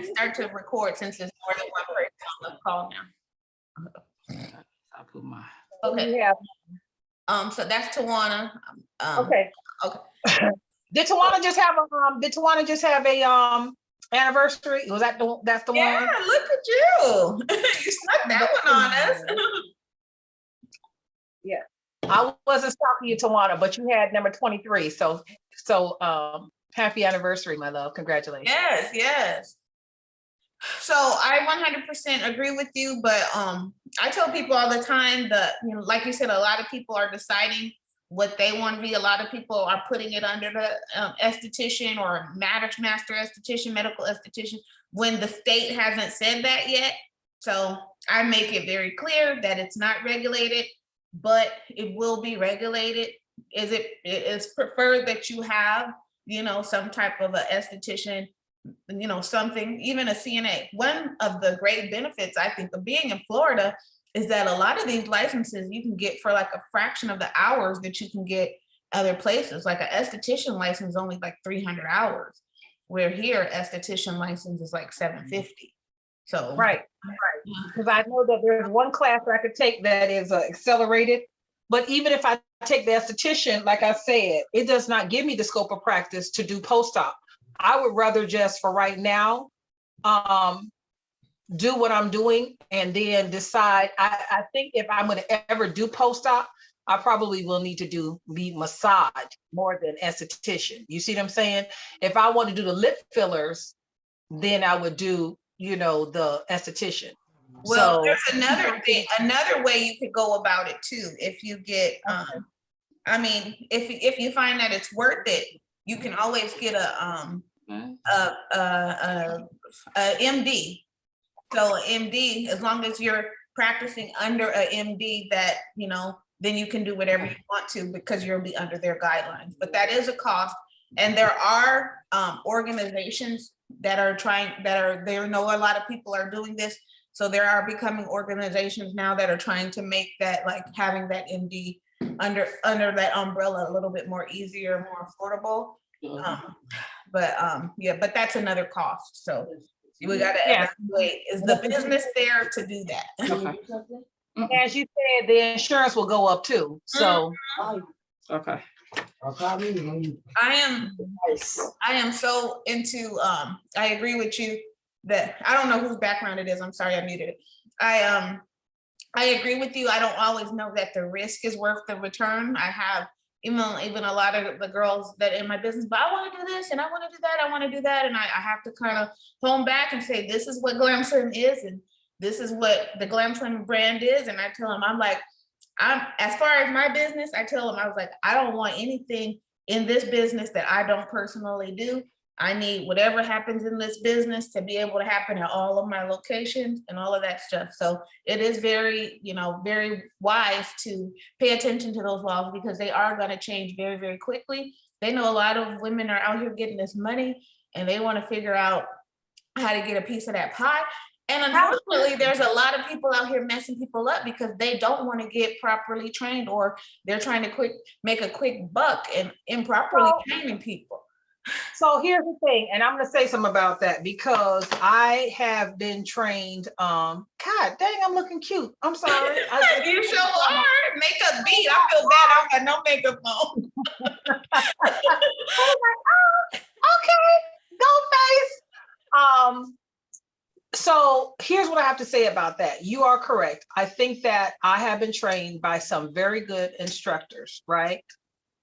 start to record since there's more than one person on the call now. I'll put my. Okay. Yeah. So that's Tawana. Okay. Okay. Did Tawana just have a anniversary? Was that that's the Yeah, one? look at you. You snuck that one on us. Yeah. I wasn't stalking you, Tawana, but you had number 23. So happy anniversary, my love. Congratulations. Yes, yes. So I 100% agree with you, but I tell people all the time that, like you said, a lot of people are deciding what they want to be. A lot of people are putting it under the esthetician or master esthetician, medical esthetician, when the state hasn't said that yet. So I make it very clear that it's not regulated, but it will be regulated. It is preferred that you have, some type of an esthetician, something, even a CNA. One of the great benefits, I think, of being in Florida is that a lot of these licenses you can get for like a fraction of the hours that you can get other places. Like an esthetician license is only like 300 hours, where here esthetician license is like 750. So Right. Because I know that there's one class I could take that is accelerated, but even if I take the esthetician, like I said, it does not give me the scope of practice to do post-op. I would rather just for right now, do what I'm doing and then decide. I think if I'm going to ever do post-op, I probably will need to be massage more than esthetician. You see what I'm saying? If I want to do the lip fillers, then I would do, the esthetician. Well, there's another way you could go about it too. If you get, if you find that it's worth it, you can always get a MD. So MD, as long as you're practicing under a MD, that then you can do whatever you want to, because you'll be under their guidelines. But that is a cost, and there are organizations that are there. Know a lot of people are doing this, so there are becoming organizations now that are trying to make that, like, having that MD under that umbrella a little bit more easier, more affordable. But that's another cost. So we got to evaluate, is the business there to do that? Okay. As you said, the insurance will go up too. So Okay. I am so into, I agree with you that I don't know whose background it is. I'm sorry, I muted it. I agree with you. I don't always know that the risk is worth the return. I have even a lot of the girls that in my business, but I want to do this and I want to do that. I want to do that. And I have to kind of hone back and say, this is what GlamSlim is. And this is what the GlamSlim brand is. And I tell them, as far as my business, I tell them, I was like, I don't want anything in this business that I don't personally do. I need whatever happens in this business to be able to happen at all of my locations and all of that stuff. So it is very, very wise to pay attention to those laws, because they are going to change very, very quickly. They know a lot of women are out here getting this money and they want to figure out how to get a piece of that pie. And unfortunately, there's a lot of people out here messing people up because they don't want to get properly trained, or they're trying to make a quick buck and improperly training people. So here's the thing, and I'm going to say something about that, because I have been trained. God dang, I'm looking cute. I'm sorry. You sure are. Makeup beat. I feel bad. I got no makeup on. Okay, go face. So here's what I have to say about that. You are correct. I think that I have been trained by some very good instructors, right?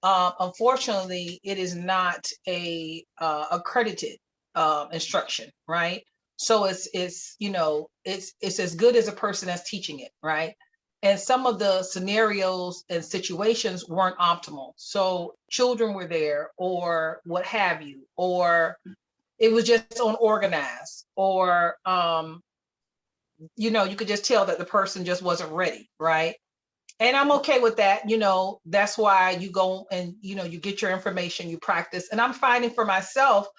Unfortunately, it is not a accredited instruction, right? So it's as good as a person that's teaching it, right? And some of the scenarios and situations weren't optimal. So children were there, or what have you, or it was just unorganized, or you could just tell that the person just wasn't ready, right? And I'm okay with that. That's why you go and, you get your information, you practice. And I'm finding for myself,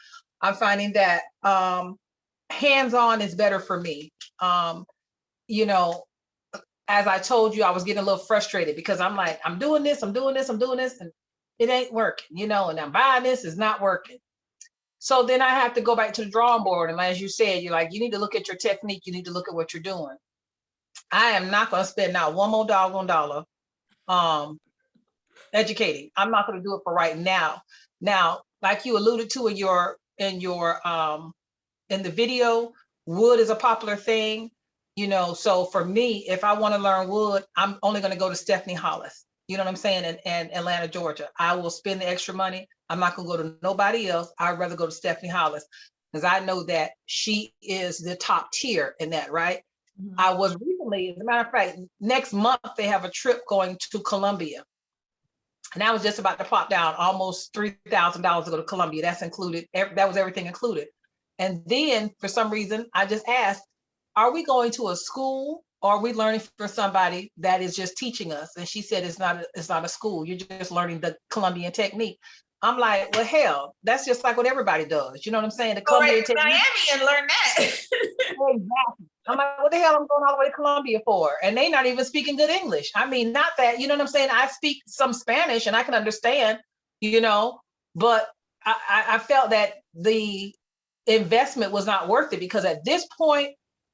that hands-on is better for me. As I told you, I was getting a little frustrated because I'm like, I'm doing this, and it ain't working, and I'm buying this, it's not working. So then I have to go back to the drawing board. And as you said, you're like, you need to look at your technique. You need to look at what you're doing. I am not going to spend not one more doggone dollar educating. I'm not going to do it for right now. Now, like you alluded to in the video, wood is a popular thing, you know. So for me, if I want to learn wood, I'm only going to go to Stephanie Hollis. You know what I'm saying? In Atlanta, Georgia. I will spend the extra money. I'm not going to go to nobody else. I'd rather go to Stephanie Hollis because I know that she is the top tier in that, right? Mm-hmm. I was recently, as a matter of fact, next month they have a trip going to Colombia. And I was just about to plop down almost $3,000 to go to Colombia. That's included. That was everything included. And then for some reason, I just asked, are we going to a school or are we learning for somebody that is just teaching us? And she said, it's not a school. You're just learning the Colombian technique. I'm like, well, hell, that's just like what everybody does. You know what I'm saying? The Colombian technique. Miami and learn that. Exactly. I'm like, what the hell I'm going all the way to Colombia for? And they not even speaking good English. I mean, not that, you know what I'm saying? I speak some Spanish and I can understand, you know, but I felt that the investment was not worth it because at this point,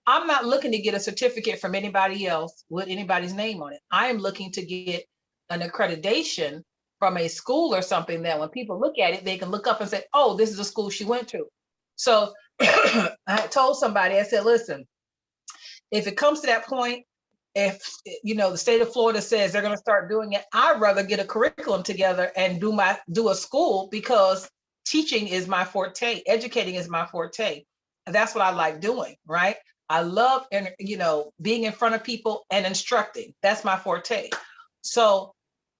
I'm not looking to get a certificate from anybody else with anybody's name on it. I am looking to get an accreditation from a school or something that when people look at it, they can look up and say, oh, this is a school she went to. So I told somebody, I said, listen, if it comes to that point, if, you know, the state of Florida says they're going to start doing it, I'd rather get a curriculum together and do a school because teaching is my forte. Educating is my forte. And that's what I like doing, right? I love, you know, being in front of people and instructing. That's my forte. So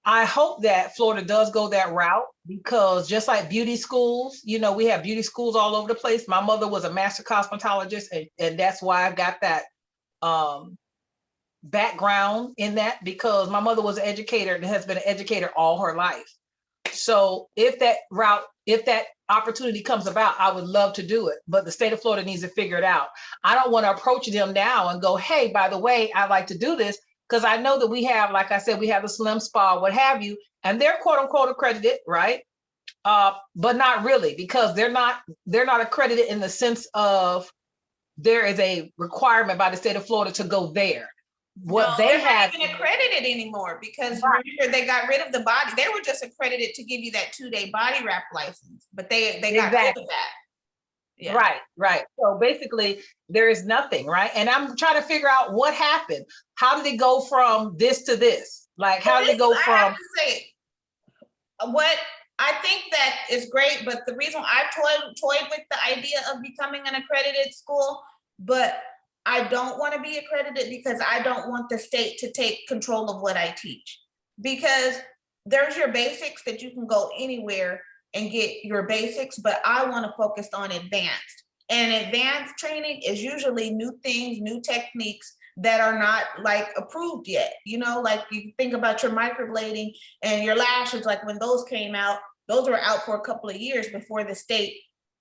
I hope that Florida does go that route because just like beauty schools, you know, we have beauty schools all over the place. My mother was a master cosmetologist and that's why I got that background in that because my mother was an educator and has been an educator all her life. So if that opportunity comes about, I would love to do it, but the state of Florida needs to figure it out. I don't want to approach them now and go, hey, by the way, I'd like to do this because I know that we have, like I said, we have a slim spa, what have you, and they're quote unquote accredited, right? But not really because they're not accredited in the sense of there is a requirement by the state of Florida to go there. What they have not even accredited anymore because remember they got rid of the body. They were just accredited to give you that 2-day body wrap license, but they got rid of that. Yeah. Right. So basically, there is nothing, right? And I'm trying to figure out what happened. How did it go from this to this? Like, how did it go from? I have to say, what I think that is great, but the reason I've toyed with the idea of becoming an accredited school, but I don't want to be accredited because I don't want the state to take control of what I teach. Because there's your basics that you can go anywhere and get your basics, but I want to focus on advanced. And advanced training is usually new things, new techniques that are not like approved yet. You know, like you think about your microblading and your lashes, like when those came out, those were out for a couple of years before the state,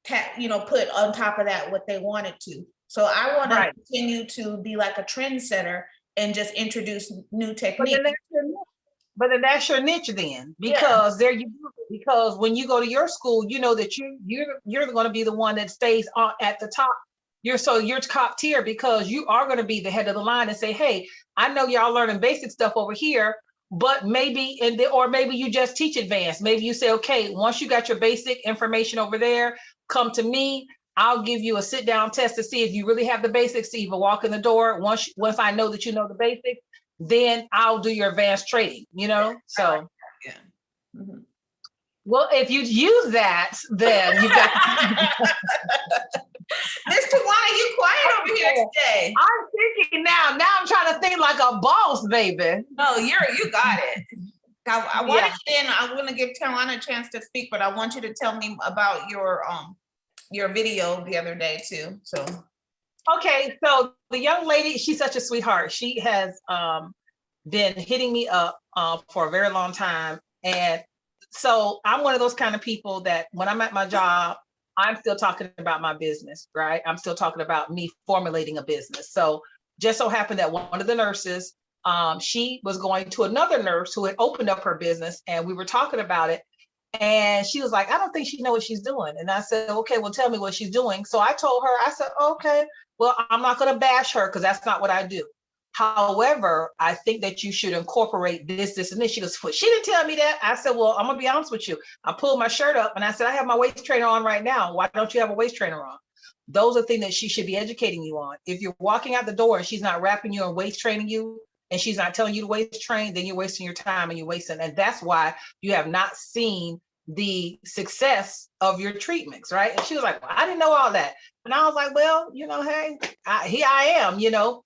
put on top of that what they wanted to. So I want to continue to be like a trendsetter and just introduce new techniques. But then that's your niche then, because there you go. Because when you go to your school, you know that you're going to be the one that stays at the top. You're top tier because you are going to be the head of the line and say, hey, I know y'all learning basic stuff over here, but maybe or maybe you just teach advanced. Maybe you say, okay, once you got your basic information over there, come to me. I'll give you a sit down test to see if you really have the basics to even walk in the door. Once I know that you know the basics, then I'll do your advanced trading, you know? So, yeah. Mm-hmm. Well, if you use that, then you got Miss Tawana, you quiet over here today. I'm thinking now I'm trying to think like a boss, baby. No, you got it. I want to get in. I'm going to give Tawana a chance to speak, but I want you to tell me about your video the other day too. So okay, so the young lady, she's such a sweetheart. She has been hitting me up for a very long time, and so I'm one of those kind of people that when I'm at my job, I'm still talking about my business, right? I'm still talking about me formulating a business. So just so happened that one of the nurses, she was going to another nurse who had opened up her business, and we were talking about it. And she was like, I don't think she knows what she's doing. And I said, okay, well, tell me what she's doing. So I told her, I said, okay, well, I'm not going to bash her because that's not what I do. However, I think that you should incorporate this, this, and this. She goes, well, she didn't tell me that. I said, well, I'm going to be honest with you. I pulled my shirt up and I said, I have my waist trainer on right now. Why don't you have a waist trainer on? Those are things that she should be educating you on. If you're walking out the door and she's not wrapping you and waist training you, and she's not telling you to waist train, then you're wasting your time and you're wasting. And that's why you have not seen the success of your treatments, right? And she was like, well, I didn't know all that. And I was like, well, you know, hey, here I am, you know.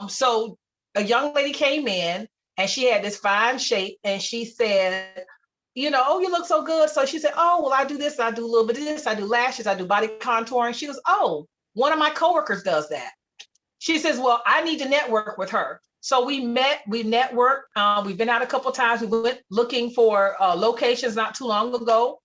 So a young lady came in and she had this fine shape and she said, you know, oh, you look so good. So she said, oh, well, I do this, I do a little bit of this, I do lashes, I do body contouring. She goes, oh, one of my coworkers does that. She says, well, I need to network with her. So we met, we networked. We've been out a couple of times. We went looking for locations not too long ago.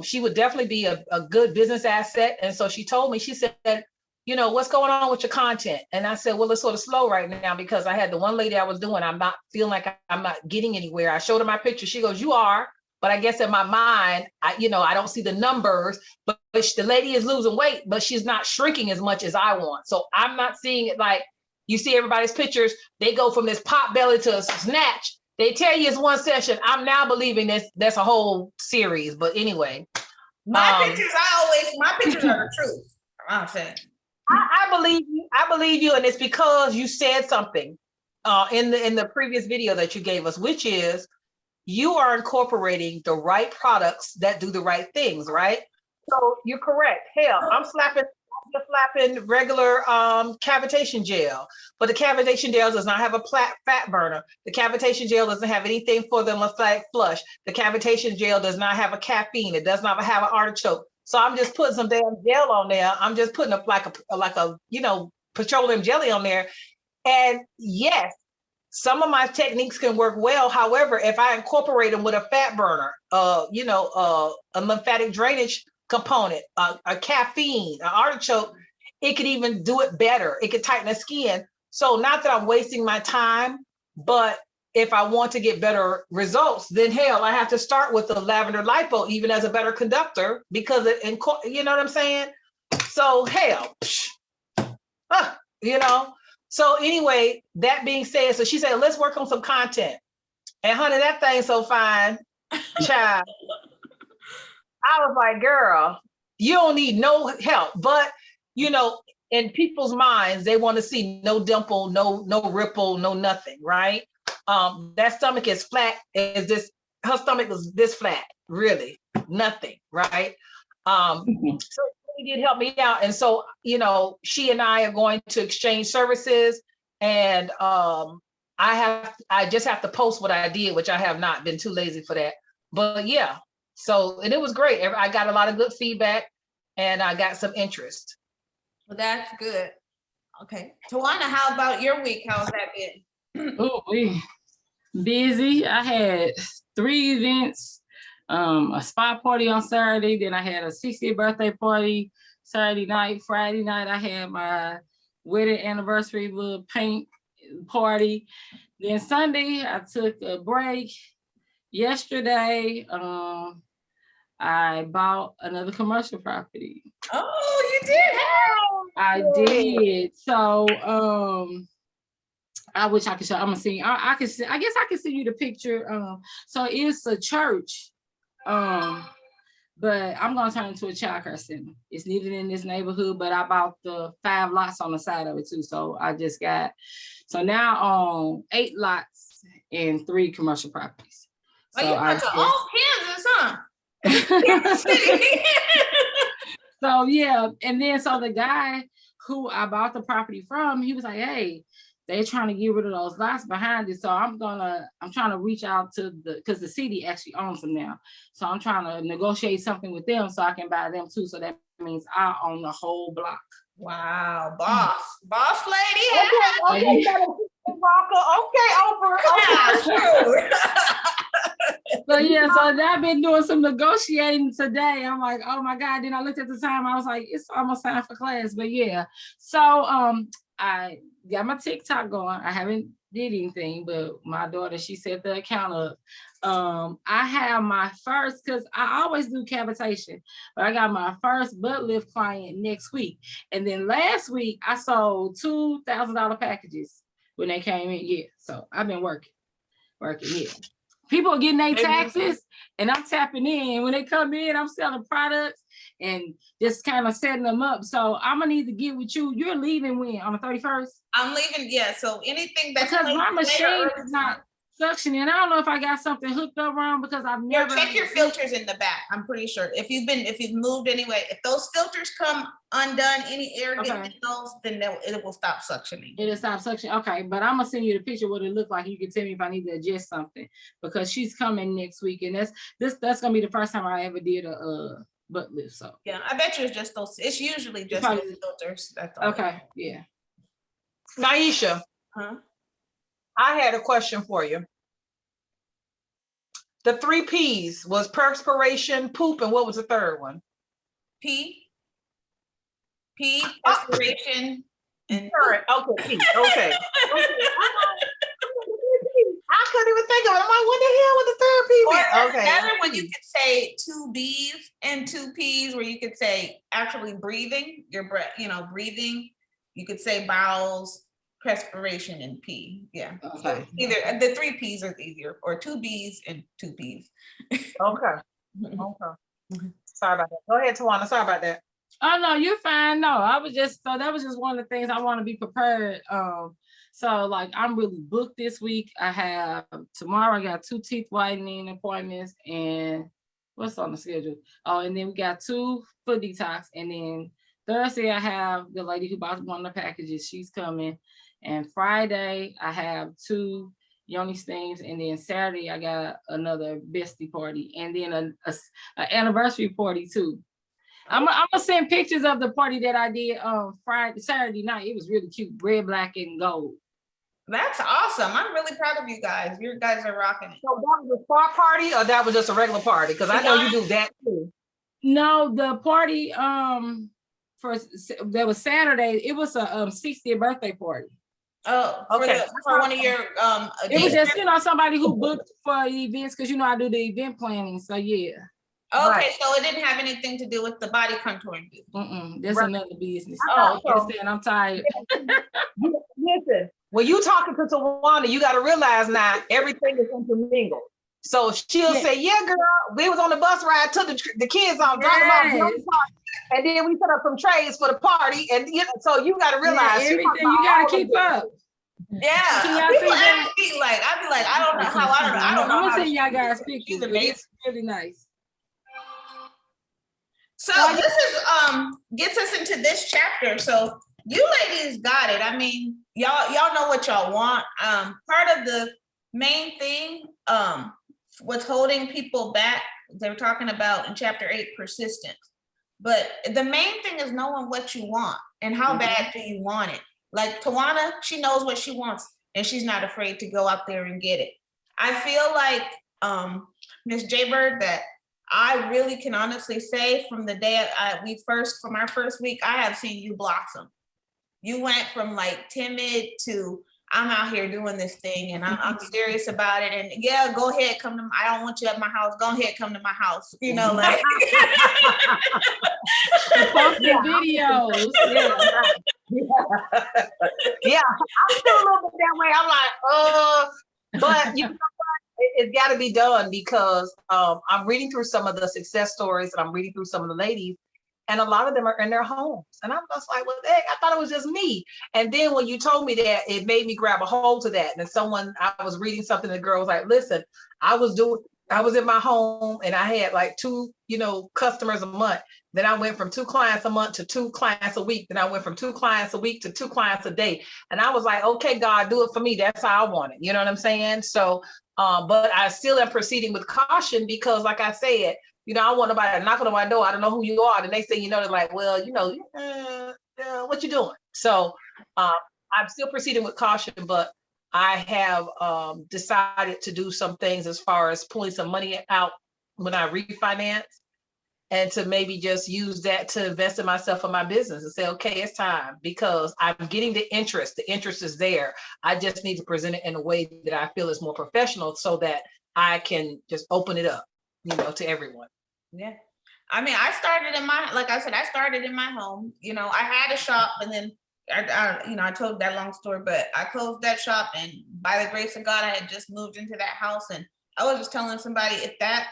She would definitely be a good business asset. And so she told me, she said, you know, what's going on with your content? And I said, well, it's sort of slow right now because I had the one lady I was doing, I'm not feeling like I'm not getting anywhere. I showed her my picture. She goes, you are. But I guess in my mind, I don't see the numbers, but the lady is losing weight, but she's not shrinking as much as I want. So I'm not seeing it like you see everybody's pictures. They go from this pot belly to a snatch. They tell you it's one session. I'm now believing that's a whole series. But anyway. My pictures are the truth. I'm saying. I believe you. I believe you. And it's because you said something in the previous video that you gave us, which is, you are incorporating the right products that do the right things, right? So you're correct. Hell, I'm slapping regular cavitation gel, but the cavitation gel does not have a fat burner. The cavitation gel doesn't have anything for the lymphatic flush. The cavitation gel does not have a caffeine. It does not have an artichoke. So I'm just putting some damn gel on there. I'm just putting like a petroleum jelly on there. And yes, some of my techniques can work well. However, if I incorporate them with a fat burner, a lymphatic drainage component, a caffeine, an artichoke, it could even do it better. It could tighten the skin. So not that I'm wasting my time, but if I want to get better results, then hell, I have to start with the lavender lipo, even as a better conductor, because you know what I'm saying? So hell, So anyway, that being said, so she said, let's work on some content. And honey, that thing's so fine, child. I was like, girl, you don't need no help. But, in people's minds, they want to see no dimple, no ripple, no nothing, right? That stomach is flat. Her stomach was this flat, really, nothing, right? So did help me out. And so, she and I are going to exchange services, and I just have to post what I did, which I have not been too lazy for that. But yeah, and it was great. I got a lot of good feedback and I got some interest. Well, that's good. Okay. Tawana, how about your week? How's that been? Oh, busy. I had 3 events. A spa party on Saturday, then I had a 60th birthday party Saturday night. Friday night, I had my wedding anniversary little paint party. Then Sunday, I took a break. Yesterday, I bought another commercial property. Oh, you did? I did. So, I wish I could show. I'm gonna see. I guess I can send you the picture. So it's a church. But I'm gonna turn it into a childcare center. It's needed in this neighborhood, but I bought the 5 lots on the side of it too. So I just got, so now on 8 lots and 3 commercial properties. Oh, so you got your own Kansas, huh? So yeah, and then so the guy who I bought the property from, he was like, hey, they're trying to get rid of those lots behind it. So I'm trying to reach out to because the city actually owns them now. So I'm trying to negotiate something with them so I can buy them too. So that means I own the whole block. Wow, boss lady. Okay, Oprah. So yeah, so I've been doing some negotiating today. I'm like, oh my God. Then I looked at the time, I was like, it's almost time for class. But yeah, so I got my TikTok going. I haven't did anything, but my daughter, she set the account up. I have my first, because I always do cavitation, but I got my first butt lift client next week. And then last week I sold $2,000 packages when they came in. Yeah, so I've been working, yeah. People are getting their taxes and I'm tapping in. When they come in, I'm selling products and just kind of setting them up. So I'm gonna need to get with you. You're leaving when? On the 31st? I'm leaving, yeah. So anything that's because my machine later, is not suctioning. I don't know if I got something hooked up wrong because I've never check your filters in the back. I'm pretty sure if you've moved anyway, if those filters come undone, any air gets in those, then it will stop suctioning. It'll stop suctioning. Okay, but I'm gonna send you the picture of what it looked like. You can tell me if I need to adjust something because she's coming next week, and that's gonna be the first time I ever did a butt lift. So yeah, I bet you it's just those. It's usually just those filters. That's all. Okay, yeah. Naisha, I had a question for you. The 3 P's was perspiration, poop, and what was the third one? P, perspiration, and okay, P. Okay. I couldn't even think of it. I'm like, what the hell was the third P meant? Okay. Another one you could say 2 B's and 2 P's, where you could say actually breathing, your breath, breathing. You could say bowels, perspiration, and P. Yeah. Okay. So either the 3 P's are easier, or 2 B's and 2 P's. Okay. Sorry about that. Go ahead, Tawana. Sorry about that. Oh no, you're fine. No, that was just one of the things I want to be prepared. So like I'm really booked this week. I have tomorrow, I got 2 teeth whitening appointments, and what's on the schedule? Oh, and then we got 2 foot detox, and then Thursday I have the lady who bought one of the packages. She's coming, and Friday I have 2 yoni stings, and then Saturday I got another bestie party, and then an anniversary party too. I'm gonna send pictures of the party that I did Saturday night. It was really cute, red, black, and gold. That's awesome. I'm really proud of you guys. You guys are rocking it. So that was a spa party, or that was just a regular party? Because I know you do that too. No, the party that was Saturday. It was a 60th birthday party. Oh, okay. For one of your it was just somebody who booked for events, because I do the event planning. So yeah. Okay, right. So it didn't have anything to do with the body contouring. That's another business. I'm tired. Listen, when you talking to Tawana, you got to realize now everything is intermingled. So she'll say, "Yeah, girl, we was on the bus ride, took the kids off, dropped them off, and then we set up some trays for the party." And so you got to realize everything. You got to keep up. Yeah, people ask me I'd be like, I don't know how. I don't know. I'm gonna send y'all guys pictures. It's really nice. So this is gets us into this chapter. So you ladies got it. I mean, y'all know what y'all want. Part of the main thing, what's holding people back, they're talking about in chapter 8, persistence. But the main thing is knowing what you want and how bad do you want it. Like Tawana, she knows what she wants and she's not afraid to go out there and get it. I feel like Miss J Bird, that I really can honestly say from the day from our first week, I have seen you blossom. You went from like timid to I'm out here doing this thing and I'm serious about it. And yeah, go ahead, I don't want you at my house. Go ahead, come to my house. Like posting videos. Yeah, I'm still a little bit that way. I'm like, but you know what? It's got to be done because I'm reading through some of the success stories and I'm reading through some of the ladies, and a lot of them are in their homes. And I'm just like, well, dang, I thought it was just me. And then when you told me that, it made me grab a hold to that. And I was reading something, the girl was like, listen, I was in my home and I had like 2, customers a month. Then I went from 2 clients a month to 2 clients a week. Then I went from 2 clients a week to 2 clients a day. And I was like, okay, God, do it for me. That's how I want it. You know what I'm saying? So, but I still am proceeding with caution because like I said, I want nobody to knock on my door. I don't know who you are. The next thing they're like, well, what you doing? So I'm still proceeding with caution, but I have decided to do some things as far as pulling some money out when I refinance. and to maybe just use that to invest in myself and my business and say, okay, it's time, because I'm getting the interest. The interest is there. I just need to present it in a way that I feel is more professional so that I can just open it up, to everyone. Yeah. I mean, I started in my home. I had a shop, and then I told that long story, but I closed that shop, and by the grace of God, I had just moved into that house. And I was just telling somebody, if that,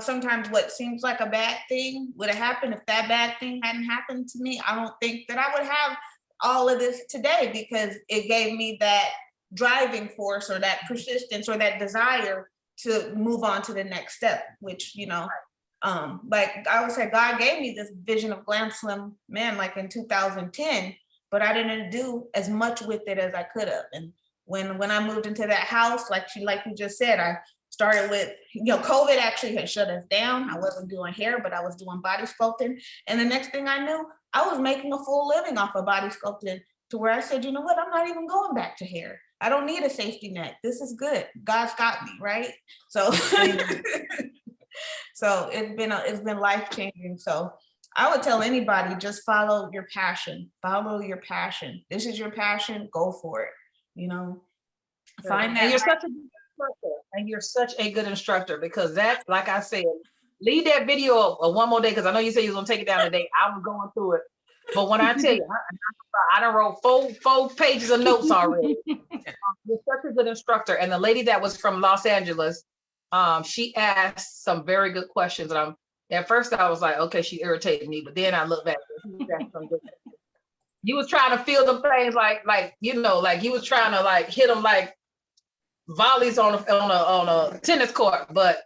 sometimes what seems like a bad thing would have happened, if that bad thing hadn't happened to me, I don't think that I would have all of this today, because it gave me that driving force or that persistence or that desire to move on to the next step, which, like I would say, God gave me this vision of Glam Slim Man like in 2010, but I didn't do as much with it as I could have. And when I moved into that house, like you just said, I started with, COVID actually had shut us down. I wasn't doing hair, but I was doing body sculpting. And the next thing I knew, I was making a full living off of body sculpting, to where I said, you know what, I'm not even going back to hair. I don't need a safety net. This is good. God's got me, right? So, so it's been life-changing. So I would tell anybody, just follow your passion. Follow your passion. This is your passion. Go for it. Find that. And you're such a good instructor, because that, like I said, leave that video up one more day, because I know you said you was gonna take it down today. I was going through it, but when I tell you, I done wrote four pages of notes already. You're such a good instructor. And the lady that was from Los Angeles, she asked some very good questions, and at first I was like, okay, she irritated me, but then I look back. You was trying to feel them things like you was trying to hit them like volleys on a tennis court, but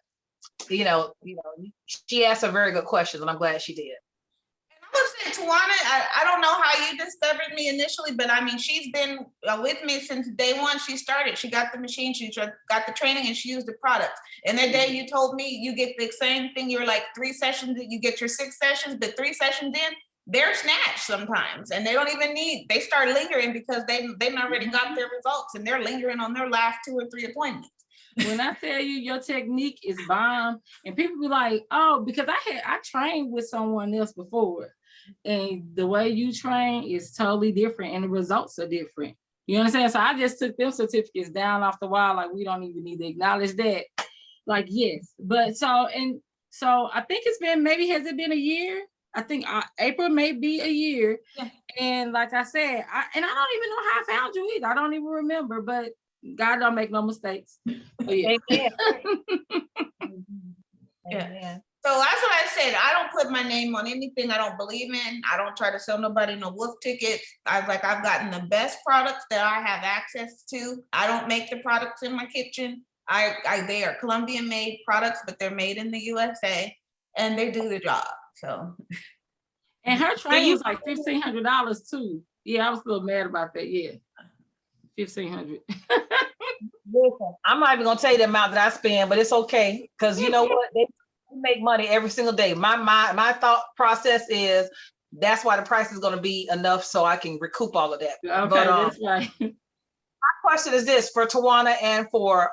she asked some very good questions, and I'm glad she did. And I would say, Tawana, I don't know how you discovered me initially, but I mean, she's been with me since day one. She started. She got the machine, she got the training, and she used the products. And that day you told me you get the same thing. You're like 3 sessions, you get your 6 sessions, but 3 sessions in, they're snatched sometimes, and they don't even they start lingering because they've already got their results, and they're lingering on their last 2 or 3 appointments. When I tell you your technique is bomb, and people be like, oh, because I trained with someone else before, and the way you train is totally different, and the results are different. You understand? So I just took them certificates down off the wall, like we don't even need to acknowledge that. Like, yes, but so I think it's been, maybe has it been a year? I think April may be a year. Yeah. And like I said, I don't even know how I found you either. I don't even remember, but God don't make no mistakes. But yeah. Yeah. So that's what I said. I don't put my name on anything I don't believe in. I don't try to sell nobody no wolf tickets. I've gotten the best products that I have access to. I don't make the products in my kitchen. They are Colombian made products, but they're made in the USA, and they do the job. So, and her training was like $1,500 too. Yeah, I was a little mad about that. Yeah, $1,500. Listen, I'm not even gonna tell you the amount that I spend, but it's okay, because you know what, they make money every single day. My thought process is that's why the price is gonna be enough so I can recoup all of that. Okay, but, that's right. My question is this for Tawana and for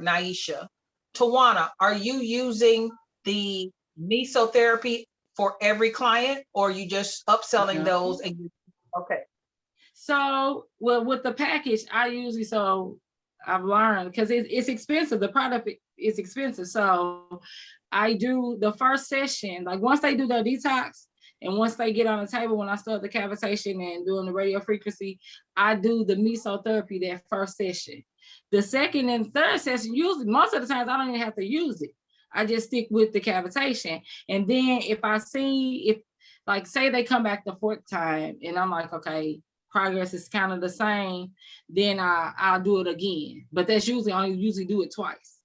Naisha. Tawana, are you using the mesotherapy for every client, or are you just upselling those? And okay. So, well, with the package, I've learned, because it's expensive. The product is expensive. So I do the first session, like once they do their detox, and once they get on the table, when I start the cavitation and doing the radio frequency, I do the mesotherapy that first session. The second and third session, usually most of the times I don't even have to use it. I just stick with the cavitation. And then if I see, like say they come back the 4th time and I'm like, okay, progress is kind of the same, then I'll do it again. But that's usually, I only usually do it twice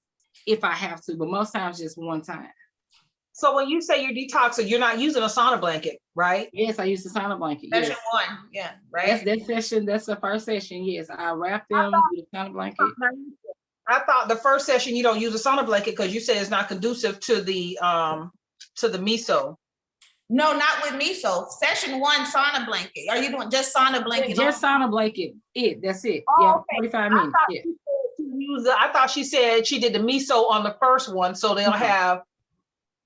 if I have to, but most times just 1 time. So when you say you're detoxing, you're not using a sauna blanket, right? Yes, I use the sauna blanket. Session 1, yeah, right? That's the first session, yes. I wrap them with a sauna blanket. I thought the first session you don't use a sauna blanket because you said it's not conducive to the meso. No, not with meso. Session 1, sauna blanket. Are you doing just sauna blanket? Just sauna blanket. That's it. Oh, yeah, okay. 45 minutes. I thought she said she did the meso on the first one, so they'll have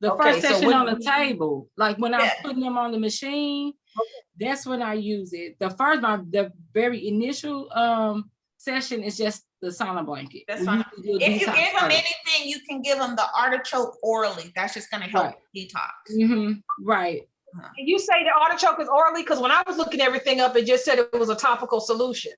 The Okay, first so session when- on the table, like when I'm Yeah. putting them on the machine, that's when I use it. The very initial session is just the sauna blanket. That's We fine. usually do a If you detox give them first. anything, you can give them the artichoke orally. That's just gonna help Right. detox. Right. Did you say the artichoke is orally? Because when I was looking everything up, it just said it was a topical solution.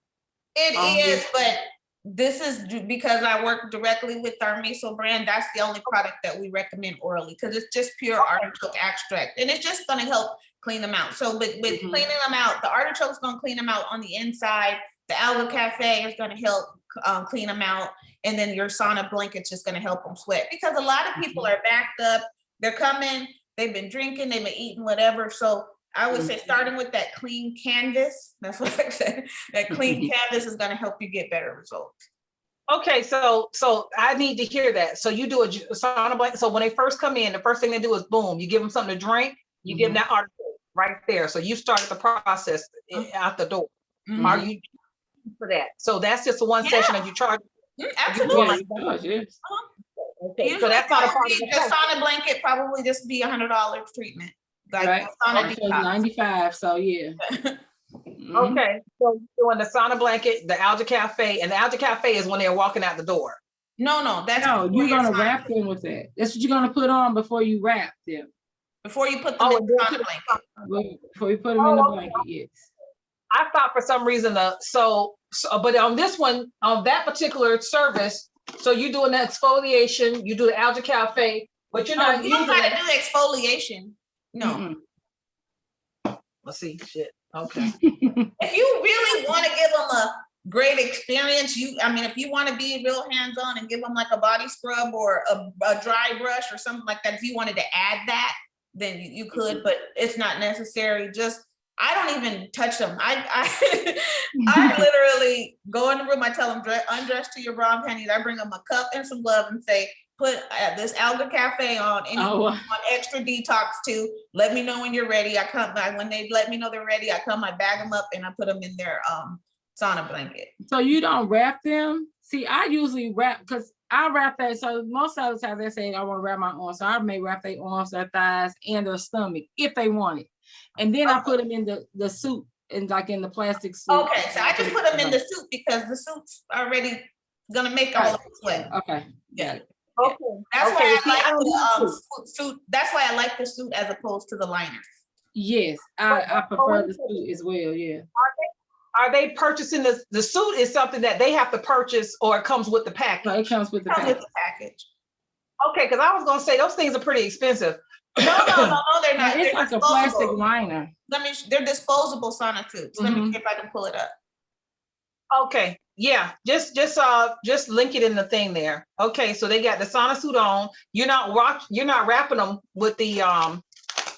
It is, but this is because I work directly with our Miso brand. That's the only product that we recommend orally because it's just pure artichoke extract, and it's just gonna help clean them out. So with cleaning them out, the artichoke's gonna clean them out on the inside. The Alga Cafe is gonna help clean them out, and then your sauna blanket's just gonna help them sweat because a lot of people are backed up. They're coming. They've been drinking. They've been eating whatever. So I would say starting with that clean canvas. That's what I said. That clean canvas is gonna help you get better results. Okay, so I need to hear that. So you do a sauna blanket. So when they first come in, the first thing they do is boom, you give them something to drink, you give them that artichoke right there. So you started the process out the door. Are you for that? So that's just the one session that you charge. Absolutely. Yes. Okay, so that's not a part of the the price. sauna blanket probably just be $100 treatment. Like Right. sauna So detox. 95. So yeah. Okay, so you're doing the sauna blanket, the Alga Cafe, and the Alga Cafe is when they're walking out the door. No, that's No, before you're gonna your wrap sauna- them with that. That's what you're gonna put on before you wrap them. before you put them in the sauna blanket. Before you put them in the blanket, yes. I thought for some reason, but on this one, on that particular service, so you're doing the exfoliation, you do the Alga Cafe, but you're No, not you don't using gotta it. do exfoliation. No. Let's see, shit. Okay. If you really want to give them a great experience, if you want to be real hands-on and give them like a body scrub or a dry brush or something like that, if you wanted to add that, then you could, but it's not necessary. I don't even touch them. I literally go in the room. I tell them undress to your bra and panties. I bring them a cup and some gloves and say, put this Alga Cafe on. On extra detox too. Let me know when you're ready. I come back when they let me know they're ready. I bag them up and I put them in their sauna blanket. So you don't wrap them? See, I usually wrap because I wrap that. So most of the time they say I want to wrap my arms. So I may wrap their arms, their thighs, and their stomach if they want it. And then I put them in the suit and like in the plastic suit. Okay, so I just put them in the suit because the suit's already gonna make all of the sweat. Okay. Yeah. Okay. That's why See, I don't do like the the suit. That's why I like the suit as opposed to the liner. Yes, I prefer the suit as well. Yeah. Are they purchasing the suit is something that they have to purchase or it comes with the package? No, it comes with the Comes with package. the package. Okay, because I was gonna say those things are pretty expensive. No, they're not. It's They're like a plastic disposable. liner. They're disposable sauna suits. Let me see if I can pull it up. Okay, yeah, just link it in the thing there. Okay, so they got the sauna suit on. You're not wrapping them with the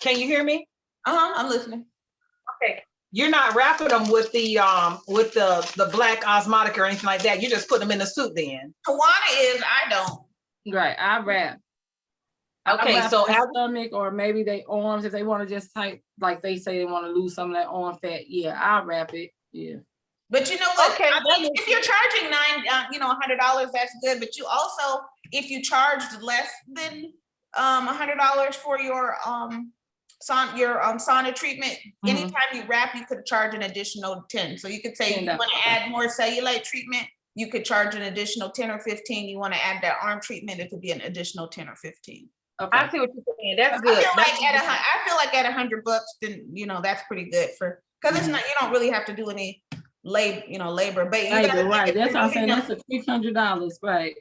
can you hear me? I'm listening. Okay. You're not wrapping them with the black osmotic or anything like that. You just put them in the suit then. Tawana is, I don't. Right, I wrap. Okay, I wrap so their stomach or maybe their arms if they want to just type like they say they want to lose some of that arm fat. Yeah, I'll wrap it. Yeah. But you know what? Okay, if you're charging $100, that's good. But you also, if you charged less than $100 for your sauna treatment, anytime you wrap, you could charge an additional 10. So you could say you want to add more cellulite treatment, you could charge an additional 10 or 15. You want to add that arm treatment, it could be an additional 10 or 15. Okay. I see what you're saying. That's good. I feel like at $100, then that's pretty good because it's not. You don't really have to do any labor, but you gotta right. That's what I'm saying. That's $600, right?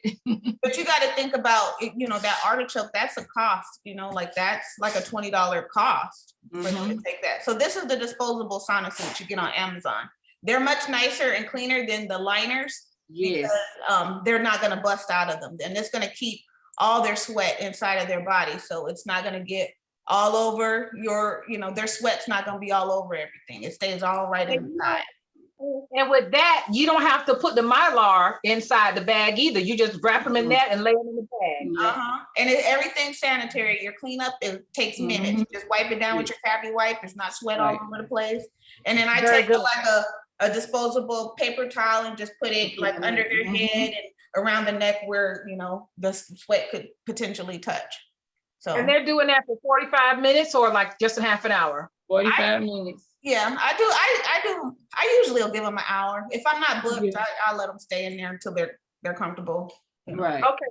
But you got to think about that artichoke. That's a cost. That's like a $20 cost for you to take that. So this is the disposable sauna suit you get on Amazon. They're much nicer and cleaner than the liners. Yes. Because they're not going to bust out of them, and it's going to keep all their sweat inside of their body, so it's not going to get all over their sweat's not going to be all over everything. It stays all right inside. And with that, you don't have to put the Mylar inside the bag either. You just wrap them in that and lay them in the bag. And everything's sanitary. Your cleanup, it takes minutes. Just wipe it down with your Cavi wipe. It's not sweat all over the place. And then I take a disposable paper towel and just put it like under their head and around the neck where the sweat could potentially touch. So. And they're doing that for 45 minutes or like just a half an hour? 45 minutes. Yeah, I do. I usually will give them an hour. If I'm not booked, Yeah. I'll let them stay in there until they're comfortable. You know? Right. Okay.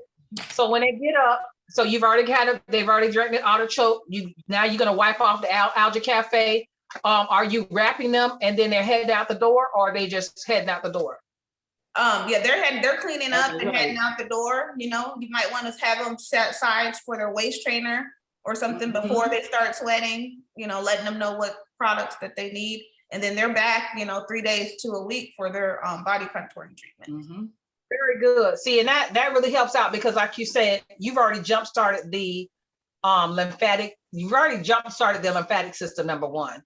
So when they get up, so you've already they've already drank the artichoke. Now you're gonna wipe off the algae cafe. Are you wrapping them and then they're heading out the door, or are they just heading out the door? Yeah, they're cleaning up and Right. heading out the door. You know, you might want to have them set sides for their waist trainer or something before they start sweating, you know, letting them know what products that they need. And then they're back, you know, 3 days to a week for their body contouring treatment. Very good. See, and that really helps out because like you said, you've already jump-started the lymphatic system, number one.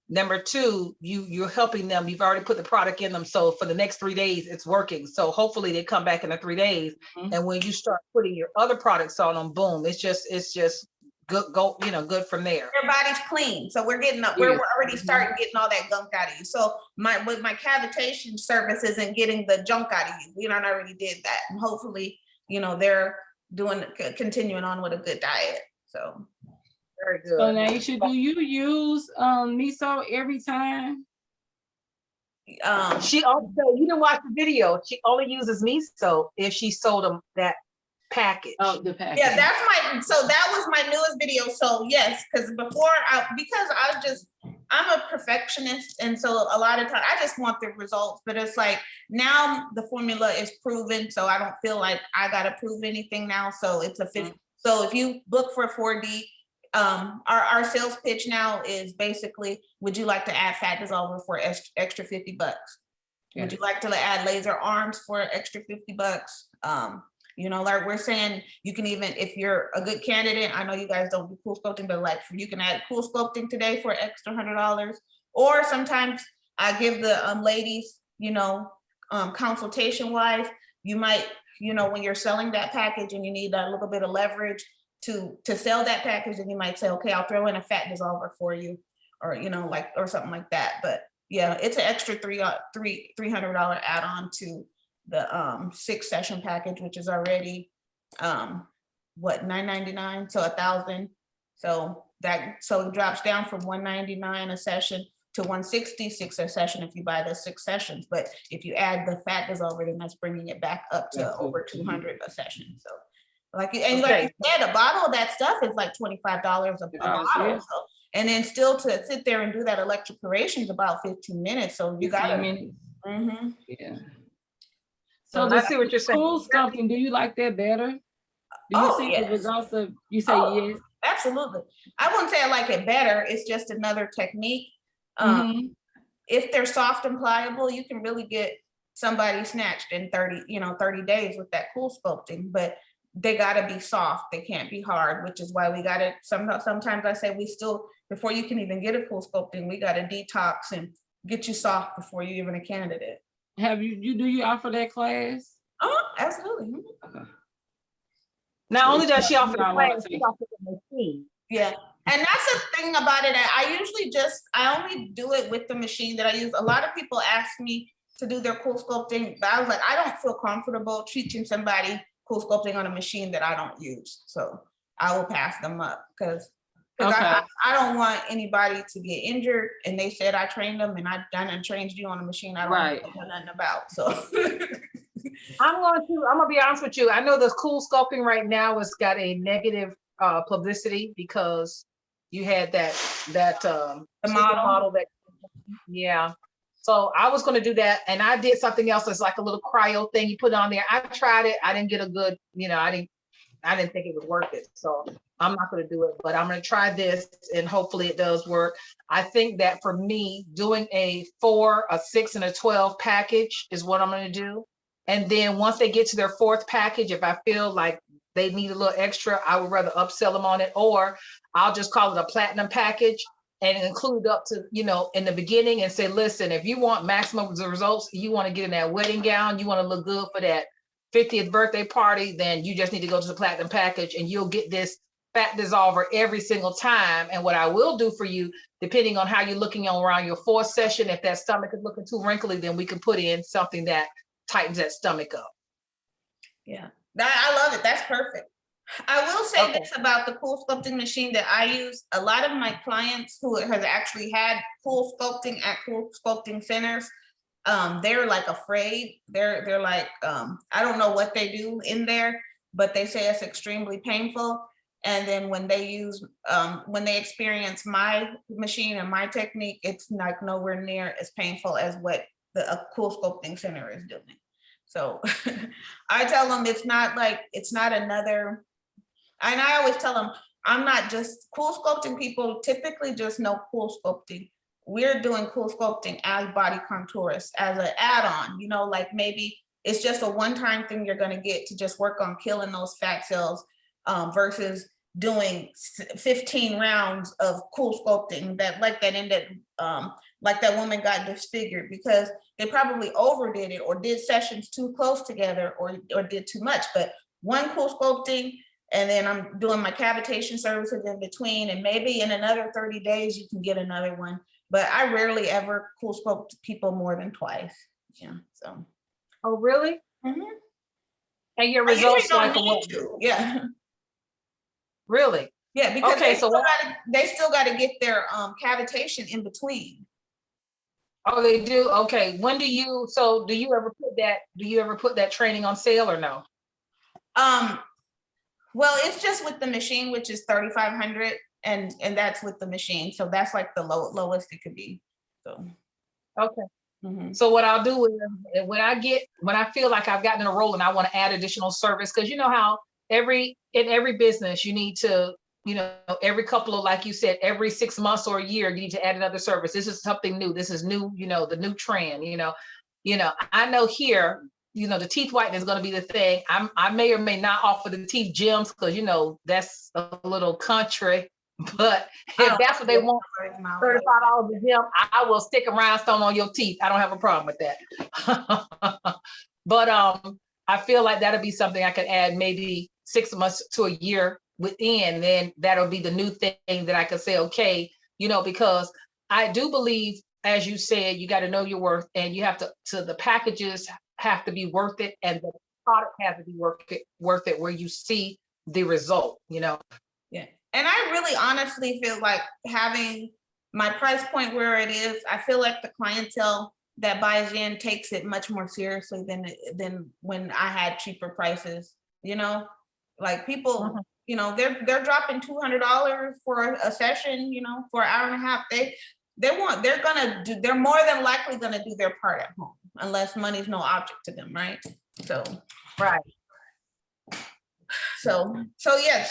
Number two, you're helping them. You've already put the product in them. So for the next 3 days, it's working. So hopefully they come back in the 3 days. And when you start putting your other products on them, boom, it's just good, good from there. Their body's clean. So we're getting up, we're already starting getting all that gunk out of you. So my cavitation service isn't getting the junk out of you. We done already did that. And hopefully, you know, they're continuing on with a good diet. So very good. So Naisha, do you use miso every time? She also, you didn't watch the video. She only uses miso if she sold them that package. Oh, the package. Yeah, that was my newest video. So yes, because I'm a perfectionist, and so a lot of times I just want the results, but it's like now the formula is proven, so I don't feel like I gotta prove anything now. So it's a fit. So if you look for 4D, our sales pitch now is basically, would you like to add fat dissolver for extra $50? Yeah. Would you like to add laser arms for extra $50? You know, like we're saying, you can even, if you're a good candidate, I know you guys don't do cool sculpting, but like you can add cool sculpting today for extra $100. Or sometimes I give the ladies, you know, consultation wise, you might, you know, when you're selling that package and you need a little bit of leverage to sell that package, and you might say, okay, I'll throw in a fat dissolver for you, or, you know, like, or something like that. But yeah, it's an extra $300 add-on to the 6 session package, which is already $9.99, so $1,000. So it drops down from $199 a session to $166 a session if you buy the 6 sessions. But if you add the fat dissolver, then that's bringing it back up to over $200 a session. So like you said, a bottle of that stuff is like $25 a bottle. Yeah. So, and then still to sit there and do that electroporation is about 15 minutes. So you got 15 minutes. Yeah. So I see what you're saying. Cool sculpting, do you like that better? Do you see the results of, you say yes? Absolutely. I wouldn't say I like it better. It's just another technique. If they're soft and pliable, you can really get somebody snatched in 30 days with that cool sculpting, but they gotta be soft. They can't be hard, which is why we gotta, sometimes I say we still, before you can even get a cool sculpting, we gotta detox and get you soft before you're even a candidate. Do you offer that class? Absolutely. Okay. Not only does she offer the class, she offers the machine. Yeah. And that's the thing about it. I only do it with the machine that I use. A lot of people ask me to do their cool sculpting, but I was like, I don't feel comfortable teaching somebody cool sculpting on a machine that I don't use. So I will pass them up because I don't want anybody to get injured. And they said I trained them, and I done and trained you on a machine I don't know nothing about. So I'm gonna be honest with you. I know the cool sculpting right now has got a negative publicity because you had that the model that, yeah. So I was going to do that, and I did something else that's like a little cryo thing you put on there. I tried it. I didn't get a good, I didn't think it was worth it. So I'm not going to do it, but I'm going to try this, and hopefully it does work. I think that for me, doing a 4, a 6, and a 12 package is what I'm going to do. And then once they get to their 4th package, if I feel like they need a little extra, I would rather upsell them on it, or I'll just call it a platinum package and include up to, in the beginning, and say, listen, if you want maximum results, you want to get in that wedding gown, you want to look good for that 50th birthday party, then you just need to go to the platinum package, and you'll get this fat dissolver every single time. And what I will do for you, depending on how you're looking around your 4th session, if that stomach is looking too wrinkly, then we can put in something that tightens that stomach up. Yeah, I love it. That's perfect. I will say Okay. this about the cool sculpting machine that I use. A lot of my clients who has actually had cool sculpting at cool sculpting centers, they're like afraid. They're like, I don't know what they do in there, but they say it's extremely painful. And then when they experience my machine and my technique, it's like nowhere near as painful as what a cool sculpting center is doing. So I tell them it's not another. And I always tell them, I'm not just cool sculpting. People typically just know cool sculpting. We're doing cool sculpting as body contourist, as an add-on, like maybe it's just a one-time thing you're going to get to just work on killing those fat cells, versus doing 15 rounds of cool sculpting that ended, like that woman got disfigured because they probably overdid it or did sessions too close together or did too much. But one cool sculpting, and then I'm doing my cavitation services in between, and maybe in another 30 days you can get another one. But I rarely ever cool sculpt people more than twice. Yeah. So. Oh, really? Mm-hmm. And your I usually results don't like need what? to. Yeah. Really? Yeah, because Okay, they still got to get their cavitation in between. Oh, they do? Okay. Do you ever put that training on sale or no? Well, it's just with the machine, which is $3,500, and that's with the machine. So that's like the lowest it could be. So. Okay. Mm-hmm. So what I'll do is when I feel like I've gotten in a role and I want to add additional service, because you know how in every business you need to, every couple of, like you said, every 6 months or a year, you need to add another service. This is something new. This is new, the new trend, I know here, the teeth whitening is going to be the thing. I may or may not offer the teeth gems because, that's a little country. But if that's what they want, $35 a gem, I will stick a rhinestone on your teeth. I don't have a problem with that. But I feel like that'll be something I could add maybe 6 months to a year within. Then that'll be the new thing that I could say, okay, because I do believe, as you said, you got to know your worth, and you have to the packages have to be worth it, and the product has to be worth it where you see the result, Yeah. And I really honestly feel like having my price point where it is, I feel like the clientele that buys in takes it much more seriously than when I had cheaper prices, like people, they're dropping $200 for a session, for an hour and a half. They're more than likely going to do their part at home unless money's no object to them. Right. So, right. So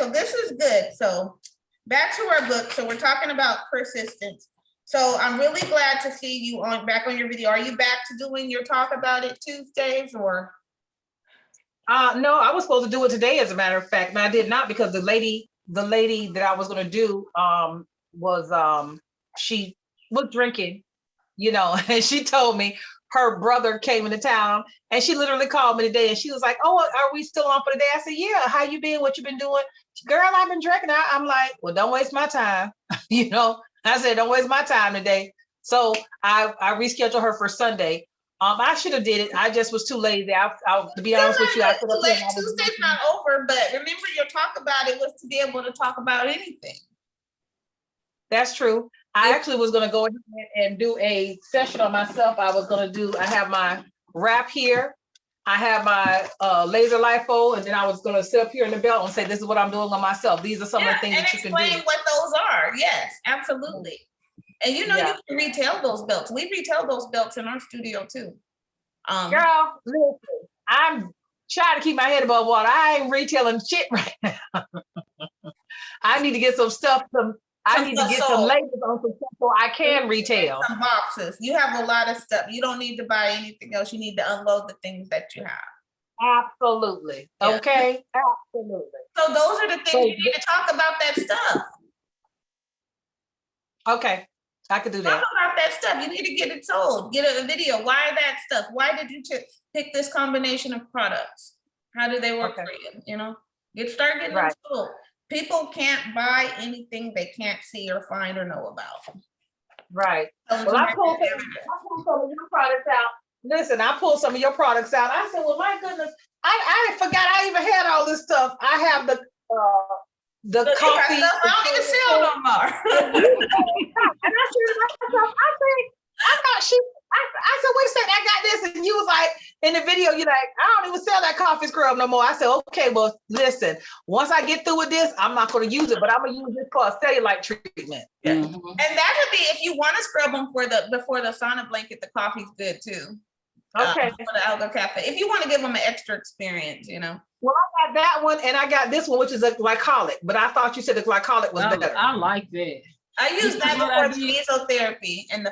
this is good. So back to our book. So we're talking about persistence. So I'm really glad to see you back on your video. Are you back to doing your talk about it Tuesdays or? No, I was supposed to do it today, as a matter of fact, but I did not because the lady that I was going to do she was drinking, and she told me her brother came into town, and she literally called me today, and she was like, "Oh, are we still on for the day?" I said, "Yeah. How you been? What you been doing?" "Girl, I've been drinking." I'm like, "Well, don't waste my time." I said, "Don't waste my time today." So I rescheduled her for Sunday. I should have did it. I just was too lazy. To be honest with you, I could have. Tuesday's not over, but remember your talk about it was to be able to talk about anything. That's true. I actually was going to go ahead and do a session on myself. I have my wrap here. I have my laser lipo, and then I was going to sit up here in the belt and say, this is what I'm doing on myself. These are some of the things that you can do. Explain what those are. Yes, absolutely. And you can retail those belts. We retail those belts in our studio too. Girl, listen, I'm trying to keep my head above water. I ain't retailing shit right now. I need to get some stuff, I need to get some labels on some stuff so I can retail. Some boxes. You have a lot of stuff. You don't need to buy anything else. You need to unload the things that you have. Absolutely. Yeah. Okay. Absolutely. So those are the things you need to talk about that stuff. Okay. I could do that. Talk about that stuff. You need to get it sold. Get a video. Why that stuff? Why did you pick this combination of products? How do they work for you? Start getting them sold. People can't buy anything they can't see or find or know about. Right. Well, I pulled some of your products out. Listen, I pulled some of your products out. I said, well, my goodness, I forgot I even had all this stuff. I have the Look, coffee. I don't even sell no more. And I said to myself, I said, wait a second, I got this. And you was like, in the video, you're like, I don't even sell that coffee scrub no more. I said, okay, well, listen, once I get through with this, I'm not going to use it, but I'm going to use this for a cellulite treatment. Yeah. And that would be, if you want to scrub them before the sauna blanket, the coffee's good too. Okay. For the alga cafe. If you want to give them an extra experience, you know. Well, I got that one and I got this one, which is a glycolic, but I thought you said the glycolic was better. I like that. I used that before the mesotherapy and the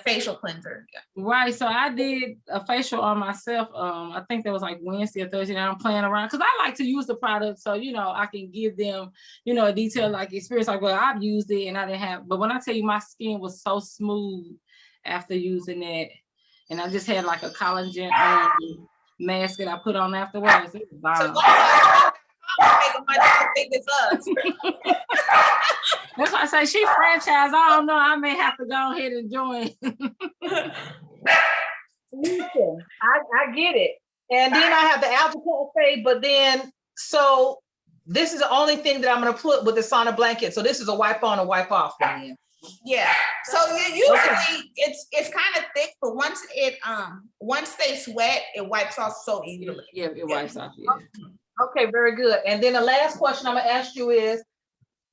facial cleanser. Yeah. Right. So I did a facial on myself. I think that was like Wednesday or Thursday. And I'm playing around because I like to use the product. So, you know, I can give them, you know, a detailed like experience. Like, well, I've used it and I didn't have, but when I tell you my skin was so smooth after using that, and I just had like a collagen mask that I put on afterwards. It was bomb. My dog think it's us. That's why I say she franchised. I don't know. I may have to go ahead and join. Listen, I get it. And then I have the alga cafe, but then, so this is the only thing that I'm going to put with the sauna blanket. So this is a wipe on and wipe off for me. Yeah. So usually it's kind of thick, but once they sweat, it wipes off so easily. Yeah, it wipes off. Yeah. Okay, very good. And then the last question I'm gonna ask you is,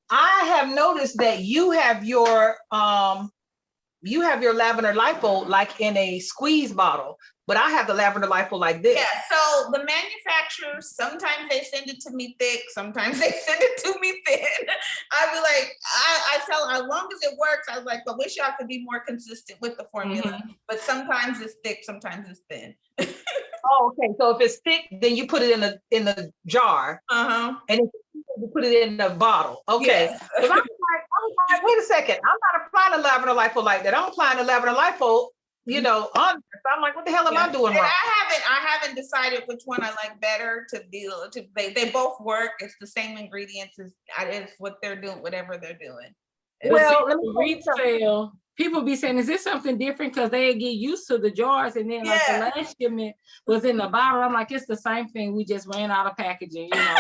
I have noticed that you have your lavender lipo like in a squeeze bottle, but I have the lavender lipo like this. Yeah, so the manufacturers, sometimes they send it to me thick, sometimes they send it to me thin. I'd be like, I tell as long as it works, I was like, I wish y'all could be more consistent with the formula, but sometimes it's thick, sometimes it's thin. Oh, okay. So if it's thick, then you put it in the jar, and if you put it in the bottle. Okay. Yeah. I was like, wait a second. I'm not applying the lavender lipo like that. I'm applying the lavender lipo, you know, on. I'm like, what the hell am I doing wrong? I haven't decided which one I like better to deal. They both work. It's the same ingredients. It's what they're doing, whatever they're doing. Well, let me retail. People be saying, is this something different? Because they get used to the jars, and then like the last shipment was in the bottle. I'm like, it's the same thing. We just ran out of packaging, you know.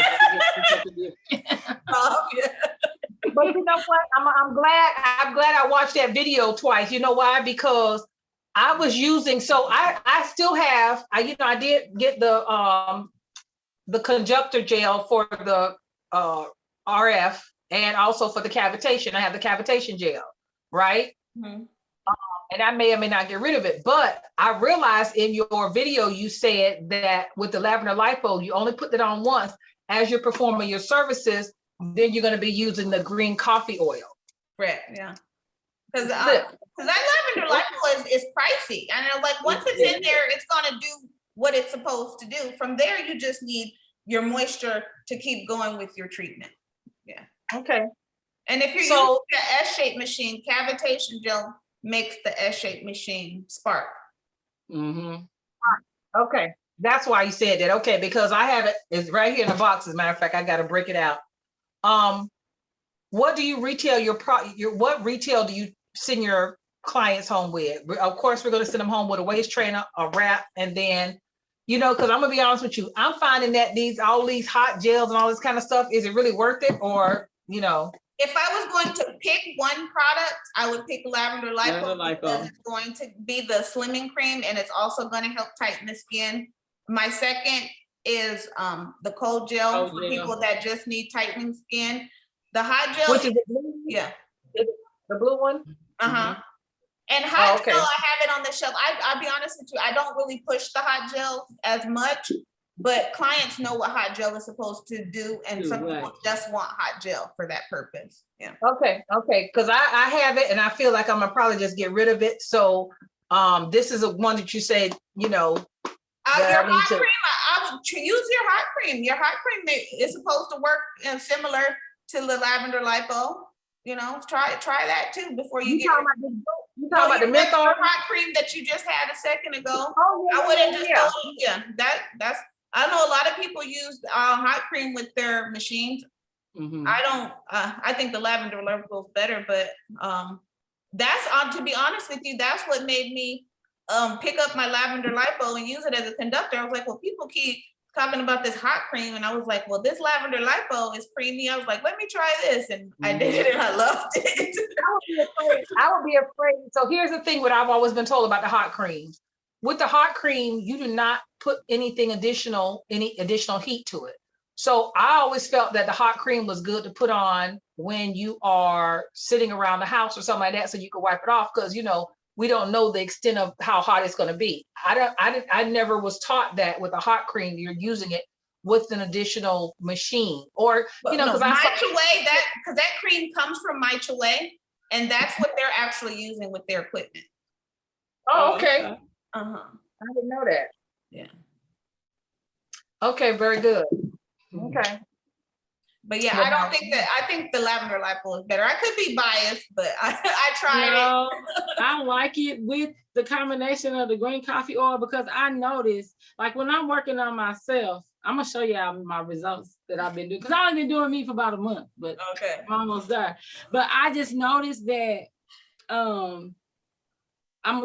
But you know what? I'm glad I watched that video twice. You know why? Because I was using, so I still have, I did get the conjunctor gel for the RF and also for the cavitation. I have the cavitation gel, right? And I may or may not get rid of it, but I realized in your video, you said that with the lavender lipo, you only put it on once. As you're performing your services, then you're going to be using the green coffee oil. Correct, yeah. Because that lavender lipo is pricey. And I'm like, once it's in there, it's going to do what it's supposed to do. From there, you just need your moisture to keep going with your treatment. Yeah. Okay. And if you're using the S-shaped machine, cavitation gel makes the S-shaped machine spark. Okay, that's why you said that. Okay, because I have it. It's right here in the box. As a matter of fact, I got to break it out. What do you retail what retail do you send your clients home with? Of course, we're going to send them home with a waist trainer, a wrap, and then, because I'm gonna be honest with you, I'm finding that all these hot gels and all this kind of stuff, is it really worth it, or If I was going to pick one product, I would pick lavender lipo because it's going to be the slimming cream and it's also going to help tighten the skin. My second is the cold gel for people that just need tightening skin. The hot gel, which is the blue? Yeah, is it the blue one. And hot gel, I have it on the shelf. I'll be honest with you, I don't really push the hot gel as much. But clients know what hot gel is supposed to do, and some people just want hot gel for that purpose. Yeah. Okay. Because I have it, and I feel like I'm gonna probably just get rid of it. So, this is a one that you said, your hot cream. I would use your hot cream. Your hot cream is supposed to work similar to the lavender lipo. Try that too before you get. You talking about the menthol hot cream that you just had a second ago? I wouldn't just that's. I know a lot of people use hot cream with their machines. I don't. I think the lavender lipo is better, but that's to be honest with you, that's what made me pick up my lavender lipo and use it as a conductor. I was like, well, people keep talking about this hot cream, and I was like, well, this lavender lipo is creamy. I was like, let me try this, and I did it, and I loved it. I would be afraid. So here's the thing: what I've always been told about the hot creams. With the hot cream, you do not put any additional heat to it. So I always felt that the hot cream was good to put on when you are sitting around the house or something like that, so you can wipe it off, because we don't know the extent of how hot it's going to be. I never was taught that with a hot cream you're using it with an additional machine, or because that cream comes from Mychaway, and that's what they're actually using with their equipment. Oh, okay. Uh-huh. I didn't know that. Yeah. Okay, very good. Okay. But yeah, I think the lavender lipo is better. I could be biased, but I tried it. I like it with the combination of the green coffee oil, because I noticed, like when I'm working on myself, I'm gonna show y'all my results that I've been doing, because I've been doing me for about a month, but okay. I'm almost there. But I just noticed that I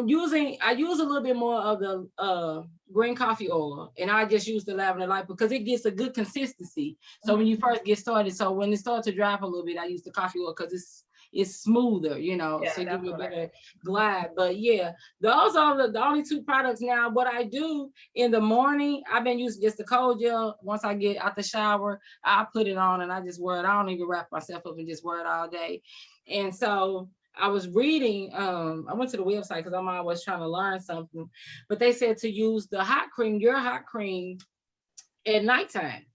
use a little bit more of the green coffee oil, and I just use the lavender light because it gets a good consistency. So when you first get started, so when it starts to dry up a little bit, I use the coffee oil because it's smoother, so give you a better glide. But yeah, those are the only two products. Now, what I do in the morning, I've been using just the cold gel. Once I get out the shower, I put it on and I just wear it. I don't even wrap myself up and just wear it all day. And so I was reading, I went to the website because I'm always trying to learn something, but they said to use the hot cream, your hot cream at nighttime,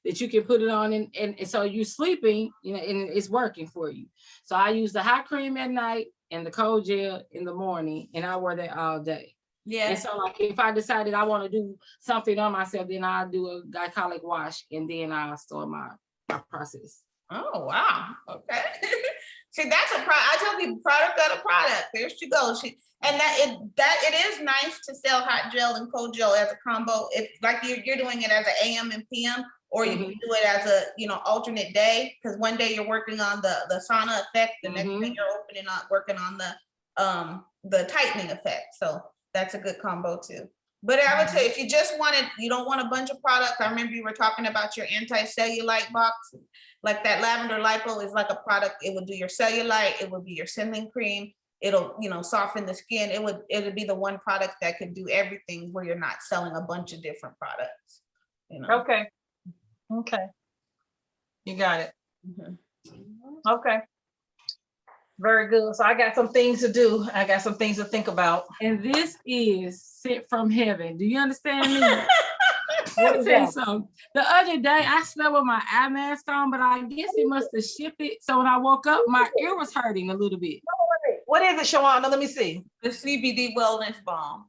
that you can put it on and so you're sleeping, and it's working for you. So I use the hot cream at night and the cold gel in the morning, and I wear that all day. Yeah. And so like if I decided I want to do something on myself, then I'll do a glycolic wash and then I'll start my process. Oh, wow. Okay. See, that's I tell people, product of the product. There she goes. And it is nice to sell hot gel and cold gel as a combo. If like you're doing it as an AM and PM, or you can do it as a alternate day, because one day you're working on the sauna effect, the next day you're working on the tightening effect. So that's a good combo too. But I would say if you just you don't want a bunch of products. I remember you were talking about your anti-cellulite box. Like that lavender lipo is like a product. It would do your cellulite. It would be your semen cream. It'll, soften the skin. It'll be the one product that could do everything, where you're not selling a bunch of different products. Okay. You got it. Okay. Very good. So I got some things to do. I got some things to think about. And this is sent from heaven. Do you understand me? Let me tell you something. The other day I slept with my eye mask on, but I guess it must have shifted. So when I woke up, my ear was hurting a little bit. What is it, Shawana? Let me see. The Cbd Wellness Balm.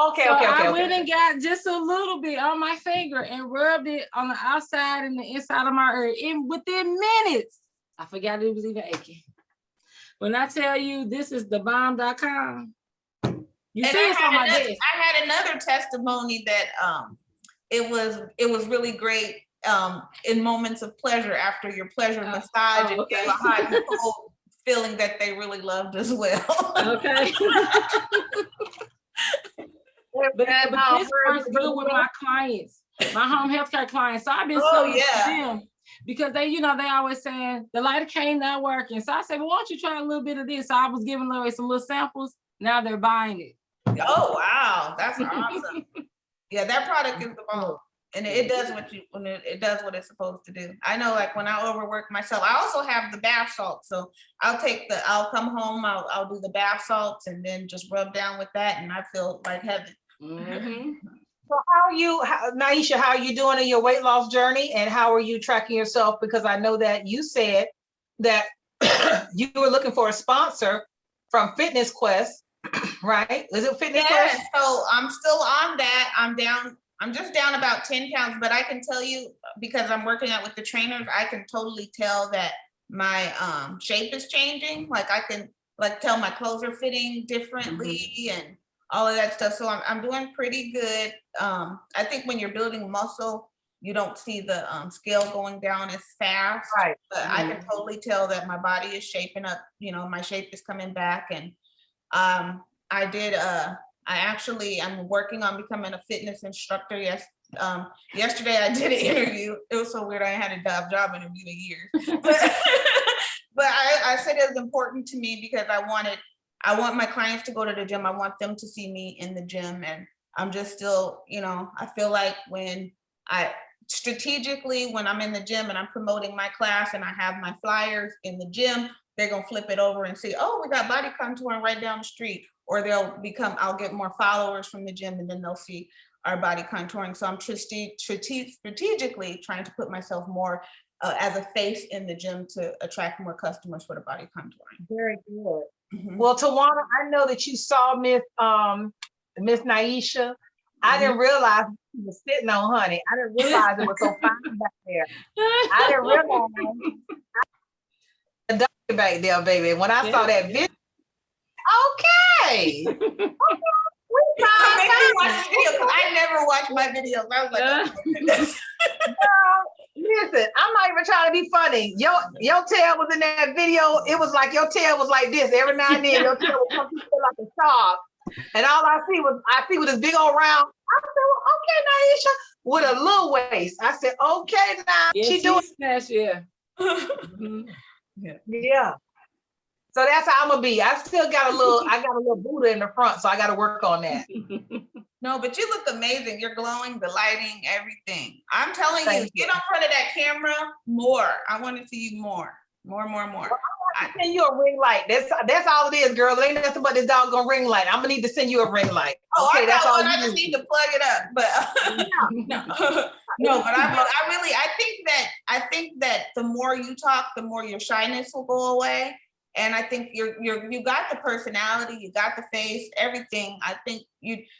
Okay. I went and got just a little bit on my finger and rubbed it on the outside and the inside of my ear. And within minutes, I forgot it was even aching. When I tell you this is thebomb.com, you see it's on my desk. I had another testimony that it was really great in moments of pleasure, after your pleasure massage, and feel a hot and cold feeling that they really loved as well. Okay. But this works good with my clients, my home healthcare clients. So I've been so used to them, because they always saying the lidocaine not working. So I said, well, why don't you try a little bit of this? So I was giving away some little samples. Now they're buying it. Oh wow, that's awesome. Yeah, that product is the bomb, and it does what it's supposed to do. I know, like when I overwork myself, I also have the bath salt. So I'll come home, I'll do the bath salts and then just rub down with that, and I feel like heaven. So Naisha, how are you doing in your weight loss journey, and how are you tracking yourself? Because I know that you said that you were looking for a sponsor from Fitness Quest, right? Is it Fitness Quest? So I'm still on that. I'm just down about 10 pounds, but I can tell you, because I'm working out with the trainers, I can totally tell that my shape is changing. Like I can tell my clothes are fitting differently and all of that stuff. So I'm doing pretty good. I think when you're building muscle, you don't see the scale going down as fast. Right. But I can totally tell that my body is shaping up. My shape is coming back, and I'm working on becoming a fitness instructor. Yes, Yesterday I did an interview. It was so weird. I ain't had a job interview in years. But I said it was important to me because I want my clients to go to the gym. I want them to see me in the gym. And I'm just still, I feel like when strategically, when I'm in the gym and I'm promoting my class and I have my flyers in the gym, they're going to flip it over and say, oh, we got body contouring right down the street. Or I'll get more followers from the gym and then they'll see our body contouring. So I'm strategically trying to put myself more as a face in the gym to attract more customers for the body contouring. Very good. Mm-hmm. Well, Tawana, I know that you saw Miss Naisha. I didn't realize she was sitting on honey. I didn't realize it was so fine back there. I didn't realize the doctor back there, baby. When I saw that video, okay. I never watch my videos. I was like, listen, I'm not even trying to be funny. Your tail was in that video. It was like your tail was like this. Every now and then your tail would come like a shark. And all I see was this big old round. I said, well, okay, Naisha, with a little waist. I said, okay, now she doing that, yeah. Yeah. So that's how I'm gonna be. I still got a little Buddha in the front, so I got to work on that. No, but you look amazing. You're glowing, the lighting, everything. I'm telling you, get in front of that camera more. I want to see you more. More. Well, I send you a ring light. That's all it is, girl. It ain't nothing but this doggone ring light. I'm gonna need to send you a ring light. Oh, okay, that's all. I just need to plug it up. But no, but I think that the more you talk, the more your shyness will go away. And I think you got the personality, you got the face, everything. I think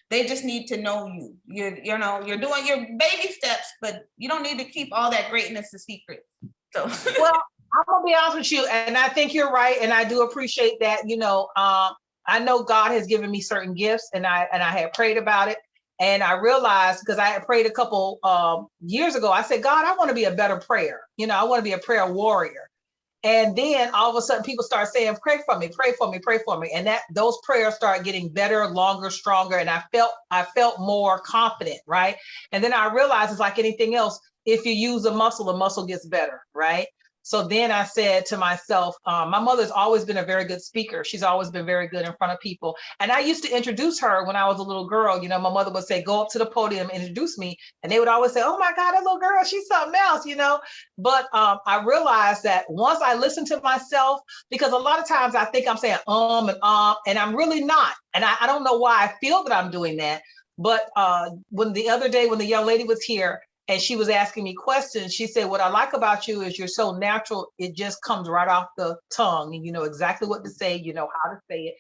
they just need to know you. You're doing your baby steps, but you don't need to keep all that greatness a secret. So well, I'm gonna be honest with you, and I think you're right, and I do appreciate that. I know God has given me certain gifts, and I had prayed about it, and I realized, because I had prayed a couple years ago, I said, God, I want to be a better prayer. I want to be a prayer warrior. And then all of a sudden people start saying, pray for me, pray for me, pray for me. And those prayers start getting better, longer, stronger. And I felt more confident, right? And then I realized it's like anything else. If you use a muscle, the muscle gets better, right? So then I said to myself, my mother's always been a very good speaker. She's always been very good in front of people. And I used to introduce her when I was a little girl. My mother would say, go up to the podium, introduce me. And they would always say, oh my God, that little girl, she's something else, But I realized that once I listened to myself, because a lot of times I think I'm saying and I'm really not. And I don't know why I feel that I'm doing that. But when the other day, when the young lady was here, and she was asking me questions, she said, what I like about you is you're so natural. It just comes right off the tongue, and you know exactly what to say, you know how to say it,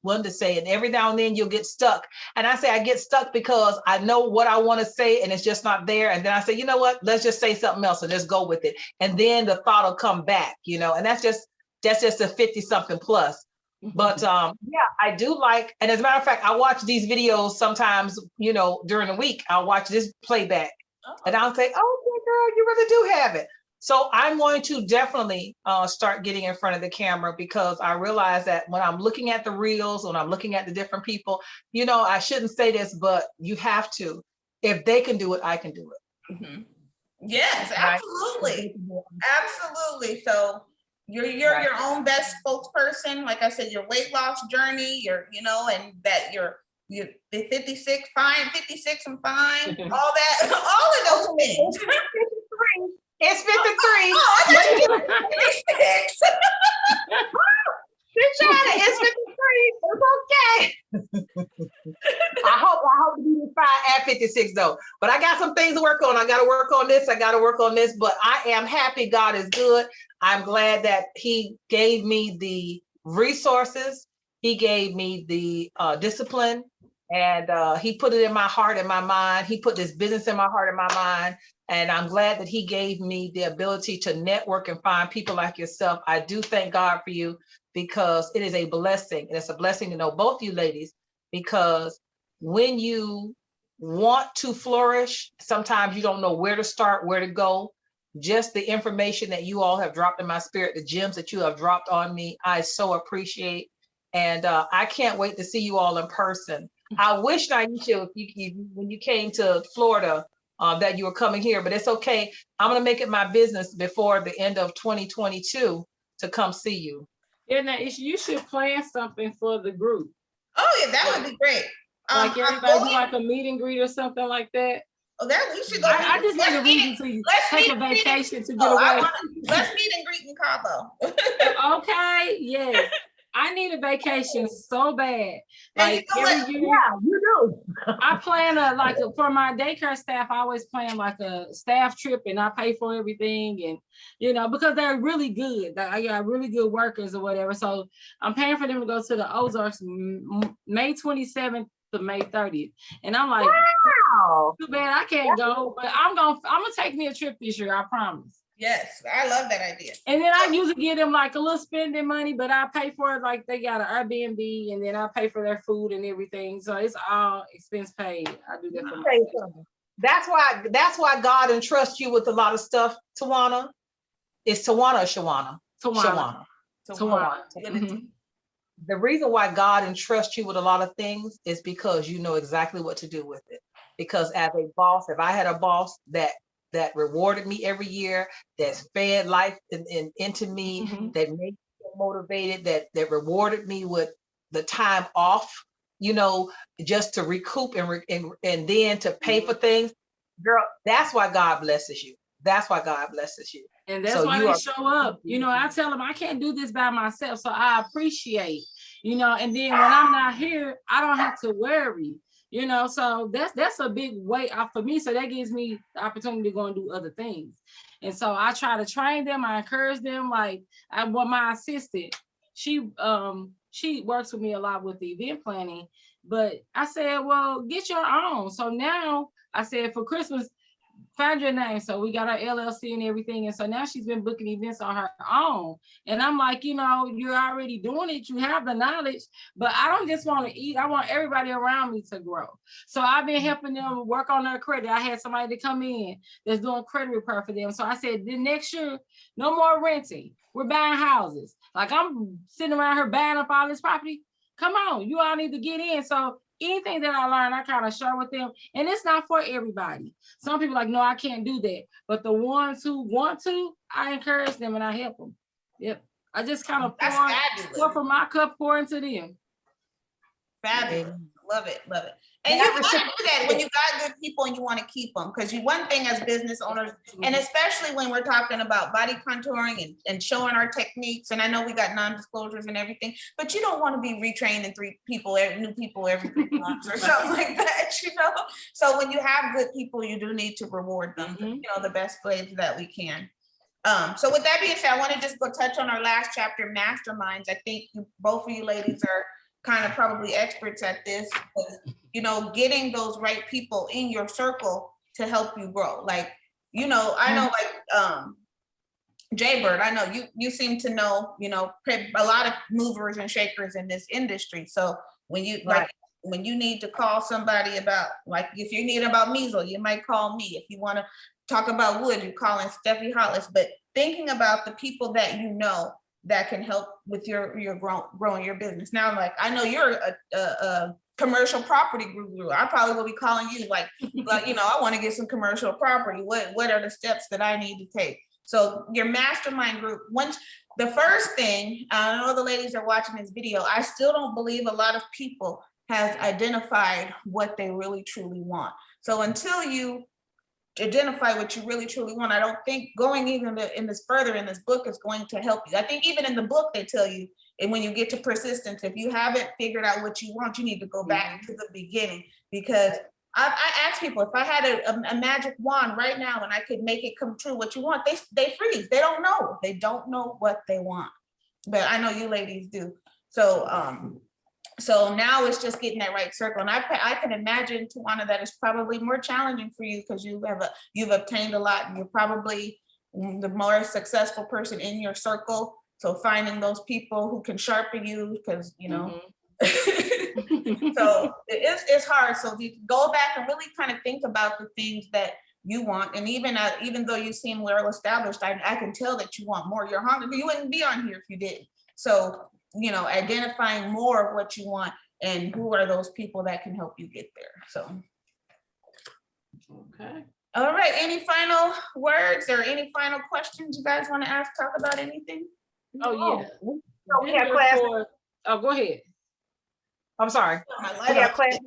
when to say it. And every now and then you'll get stuck. And I say, I get stuck because I know what I want to say and it's just not there. And then I say, you know what, let's just say something else and just go with it. And then the thought will come back, and that's just a 50 something plus. But I do like, and as a matter of fact, I watch these videos sometimes, during the week. I'll watch this playback and I'll say, oh, girl, you really do have it. So I'm going to definitely start getting in front of the camera, because I realize that when I'm looking at the reels, when I'm looking at the different people, I shouldn't say this, but you have to. If they can do it, I can do it. Mm-hmm. Yes, absolutely. Right? Absolutely. So you're your own best spokesperson. Like I said, your weight loss journey, and that you're 56, fine, 56 and fine, all that, all of those things. It's 53. Oh, I thought you were 56. It's 53. It's okay. I hope to be fine at 56 though. But I got some things to work on. I got to work on this. But I am happy. God is good. I'm glad that He gave me the resources. He gave me the discipline, and He put it in my heart and my mind. He put this business in my heart and my mind. And I'm glad that He gave me the ability to network and find people like yourself. I do thank God for you, because it is a blessing. And it's a blessing to know both you ladies, because when you want to flourish, sometimes you don't know where to start, where to go. Just the information that you all have dropped in my spirit, the gems that you have dropped on me, I so appreciate. And I can't wait to see you all in person. I wish, Naisha, if you when you came to Florida, that you were coming here, but it's okay. I'm gonna make it my business before the end of 2022 to come see you. Yeah, now you should plan something for the group. Oh yeah, that would be great. Like everybody do like a meet and greet or something like that. Oh, that we should go. I just need a reason to take a vacation to get away. Let's meet and greet in Cabo. Okay, yes. I need a vacation so bad. Like every year, yeah, you do. I plan for my daycare staff. I always plan like a staff trip, and I pay for everything, and because they're really good. I got really good workers or whatever. So I'm paying for them to go to the Ozarks May 27th to May 30th, and I'm like, wow, too bad I can't go, but I'm gonna take me a trip this year. I promise. Yes, I love that idea. And then I usually give them like a little spending money, but I pay for it. Like they got an Airbnb, and then I pay for their food and everything. So it's all expense paid. I do that for myself. That's why God entrusts you with a lot of stuff, Tawana. It's Tawana or Shawana? Tawana. Mm-hmm. The reason why God entrusts you with a lot of things is because you know exactly what to do with it. Because as a boss, if I had a boss that rewarded me every year, that's fed life into me, that made me motivated, that rewarded me with the time off, just to recoup and then to pay for things. Girl, that's why God blesses you. That's why God blesses you. And that's why they show up. I tell them I can't do this by myself. So I appreciate, and then when I'm not here, I don't have to worry. So that's a big weight off for me. So that gives me the opportunity to go and do other things. And so I try to train them. I encourage them. Like my assistant, she works with me a lot with the event planning. But I said, well, get your own. So now I said for Christmas, find your name. So we got our LLC and everything. And so now she's been booking events on her own. And I'm like, you're already doing it. You have the knowledge, but I don't just want to eat. I want everybody around me to grow. So I've been helping them work on their credit. I had somebody to come in that's doing credit repair for them. So I said, the next year, no more renting. We're buying houses. Like I'm sitting around here buying up all this property. Come on, you all need to get in. So anything that I learned, I kind of share with them. And it's not for everybody. Some people like, no, I can't do that. But the ones who want to, I encourage them and I help them. Yep. I just kind of pour from my cup, pour into them. Fabulous. Love it. Love it. And you want to do that when you got good people and you want to keep them, because one thing as business owners, and especially when we're talking about body contouring and showing our techniques, and I know we got non-disclosures and everything, but you don't want to be retraining new people every 3 months or something like that, So when you have good people, you do need to reward them, the best ways that we can. So with that being said, I want to just go touch on our last chapter, masterminds. I think both of you ladies are kind of probably experts at this, getting those right people in your circle to help you grow. Like, I know like Jaybird, I know you seem to know, a lot of movers and shakers in this industry. So when you when you need to call somebody about, like if you need about measles, you might call me. If you want to talk about wood, you're calling Steffi Hollis. But thinking about the people that that can help with your growing your business. Now, like I know you're a commercial property guru. I probably will be calling you like I want to get some commercial property. What are the steps that I need to take? So your mastermind group, the first thing, I know the ladies are watching this video, I still don't believe a lot of people have identified what they really truly want. So until you identify what you really truly want, I don't think going even in this book is going to help you. I think even in the book they tell you, and when you get to persistence, if you haven't figured out what you want, you need to go back to the beginning. Because I ask people, if I had a magic wand right now and I could make it come true, what you want, they freeze. They don't know what they want. But I know you ladies do. So now it's just getting that right circle. And I can imagine, Tawana, that is probably more challenging for you because you've obtained a lot and you're probably the more successful person in your circle. So finding those people who can sharpen you, because, so it's hard. So you can go back and really kind of think about the things that you want. And even though you seem well established, I can tell that you want more. You're hungry. You wouldn't be on here if you didn't. So identifying more of what you want and who are those people that can help you get there. So. Okay. All right, any final words or any final questions you guys want to ask, talk about anything? Oh, yeah. we have Vendor classes. Oh, go ahead. I'm sorry. My We light have on. classes.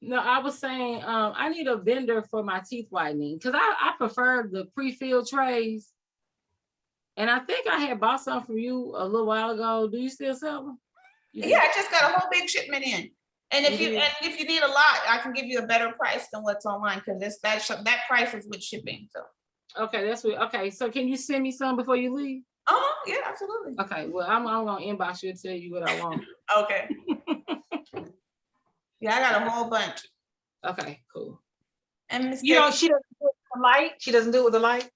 No, I was saying, I need a vendor for my teeth whitening because I prefer the pre-filled trays. And I think I had bought some from you a little while ago. Do you still sell them? Yeah, I just got a whole big shipment in. And if You you need a lot, I can give you a better price than what's online because that price is with shipping. So. Okay, that's what. Okay, so can you send me some before you leave? Oh yeah, absolutely. Okay, well I'm gonna inbox you and tell you what I want. Okay. Yeah, I got a whole bunch. Okay, cool. And She doesn't do it with the light. She doesn't do it with the light.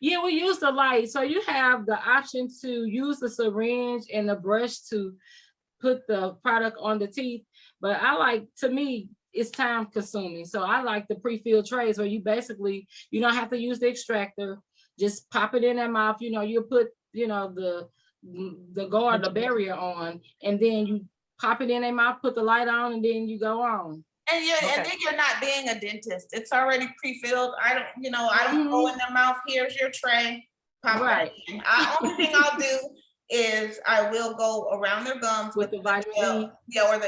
Yeah, we use the light. So you have the option to use the syringe and the brush to put the product on the teeth. But to me, it's time consuming. So I like the pre-filled trays where you don't have to use the extractor. Just pop it in their mouth. You put, the guard, the barrier on, and then you pop it in their mouth, put the light on, and then you go on. And then you're not being a dentist. It's already pre-filled. I don't go in their mouth. Here's your tray. Pop it in. Only thing I'll do is I will go around their gums with the vitamin E. Yeah, or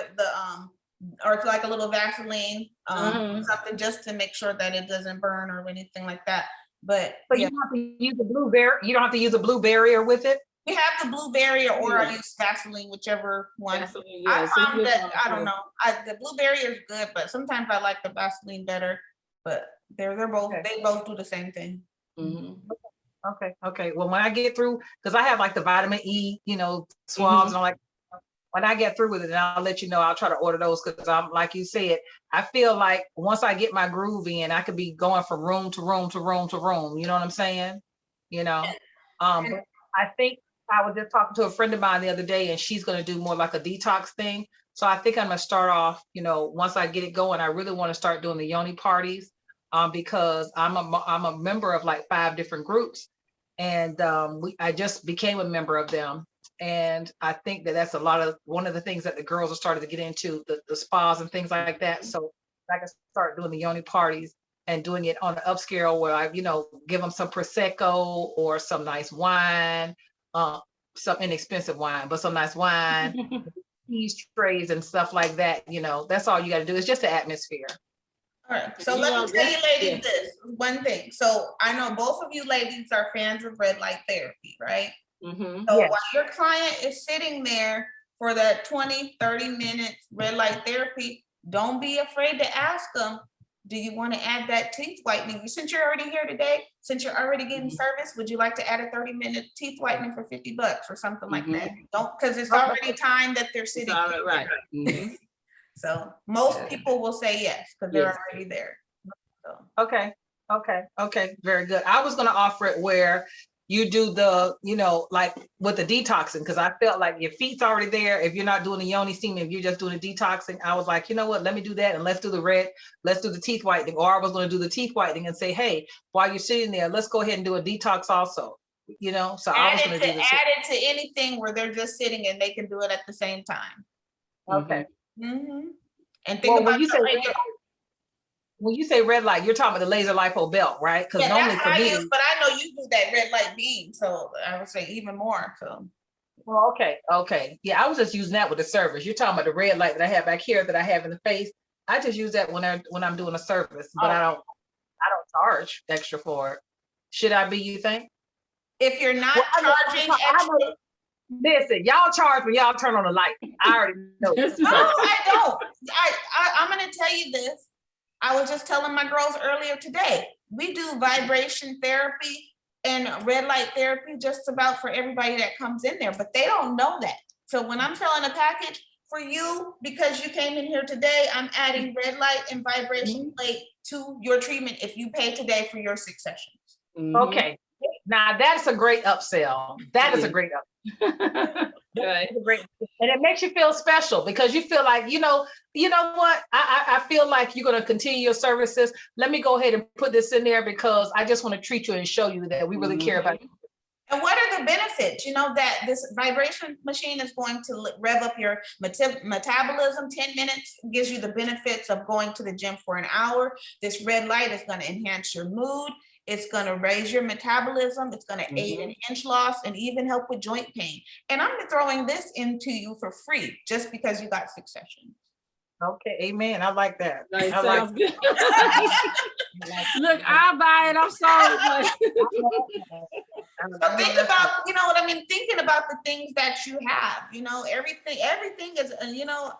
or it's like a little Vaseline, something just to make sure that it doesn't burn or anything like that. But you don't have to use a blue barrier. You don't have to use a blue barrier with it. We have the blue barrier, or I use Vaseline, whichever one. Vaseline, yeah. I found that I don't know. The blue barrier is good, but sometimes I like the Vaseline better. But they're both they both do the same thing. Mm-hmm. Okay. Well, when I get through, because I have like the vitamin E, swabs and all like. When I get through with it, and I'll let you know, I'll try to order those because I'm like you said, I feel like once I get my groove in, I could be going from room to room to room to room. You know what I'm saying? But I think I was just talking to a friend of mine the other day, and she's going to do more like a detox thing. So I think I'm going to start off, once I get it going, I really want to start doing the yoni parties because I'm a member of like 5 different groups, and I just became a member of them. And I think that's one of the things that the girls are starting to get into, the spas and things like that. So I can start doing the yoni parties and doing it on an upscale where I, give them some Prosecco or some nice wine, some inexpensive wine, but some nice wine, cheese trays and stuff like that. That's all you got to do. It's just the atmosphere. All right. So let me tell you ladies this one thing. So I know both of you ladies are fans of red light therapy, right? Mm-hmm. So while your client is sitting there for that 20, 30 minutes red light therapy, don't be afraid to ask them, do you want to add that teeth whitening? Since you're already here today, since you're already getting service, would you like to add a 30-minute teeth whitening for $50 or something like that? Don't, because it's already time that they're sitting. Right. Mm-hmm. So most people will say yes, because they're already there. So. Okay. Very good. I was going to offer it where you do the, like with the detoxing, because I felt like your feet's already there. If you're not doing the yoni steam, if you're just doing the detoxing, I was like, you know what, let me do that. And let's do the teeth whitening. Or I was going to do the teeth whitening and say, hey, while you're sitting there, let's go ahead and do a detox also, so I was going to do this. Add it to anything where they're just sitting and they can do it at the same time. Okay. Mm-hmm. And think about when you say red light, you're talking about the laser lipo belt, right? Because normally for me, but I know you do that red light beam, so I would say even more. So. Well, okay. Yeah, I was just using that with the service. You're talking about the red light that I have back here that I have in the face. I just use that when I'm doing a service, but I don't charge extra for it. Should I be? You think? If you're not charging extra. Listen, y'all charge when y'all turn on the light. I already know. No, I don't. I'm going to tell you this. I was just telling my girls earlier today, we do vibration therapy and red light therapy just about for everybody that comes in there, but they don't know that. So when I'm selling a package for you, because you came in here today, I'm adding red light and vibration plate to your treatment if you pay today for your 6 sessions. Mm-hmm. Okay. Now that's a great upsell. That is a great upsell. Right. And it makes you feel special because you feel like, you know what? I feel like you're going to continue your services. Let me go ahead and put this in there because I just want to treat you and show you that we really care about you. And what are the benefits? You know, that this vibration machine is going to rev up your metabolism. 10 minutes gives you the benefits of going to the gym for an hour. This red light is going to enhance your mood. It's going to raise your metabolism. It's going to aid in inch loss and even help with joint pain. And I'm throwing this into you for free just because you got 6 sessions. Okay, amen. I like that. Like, I sounds like good. Look, I'll buy it. I'm sorry. So think about, you know what I mean? Thinking about the things that you have, you know, everything is, you know,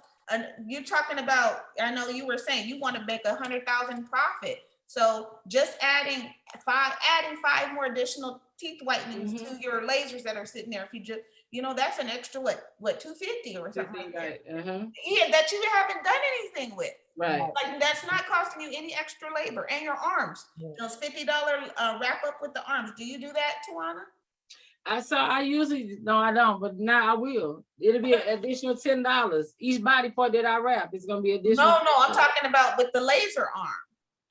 you're talking about, I know you were saying you want to make 100,000 profit. So just adding 5 more additional teeth whitenings to your lasers that are sitting there. If you just, you know, that's an extra, what, 250 or something like that. Yeah, that you haven't done anything with. Right. Like that's not costing you any extra labor. And your arms, those $50 wrap up with the arms. Do you do that, Tawana? I usually, no, I don't, but now I will. It'll be an additional $10. Each body part that I wrap is gonna be additional. No, I'm talking about with the laser arm.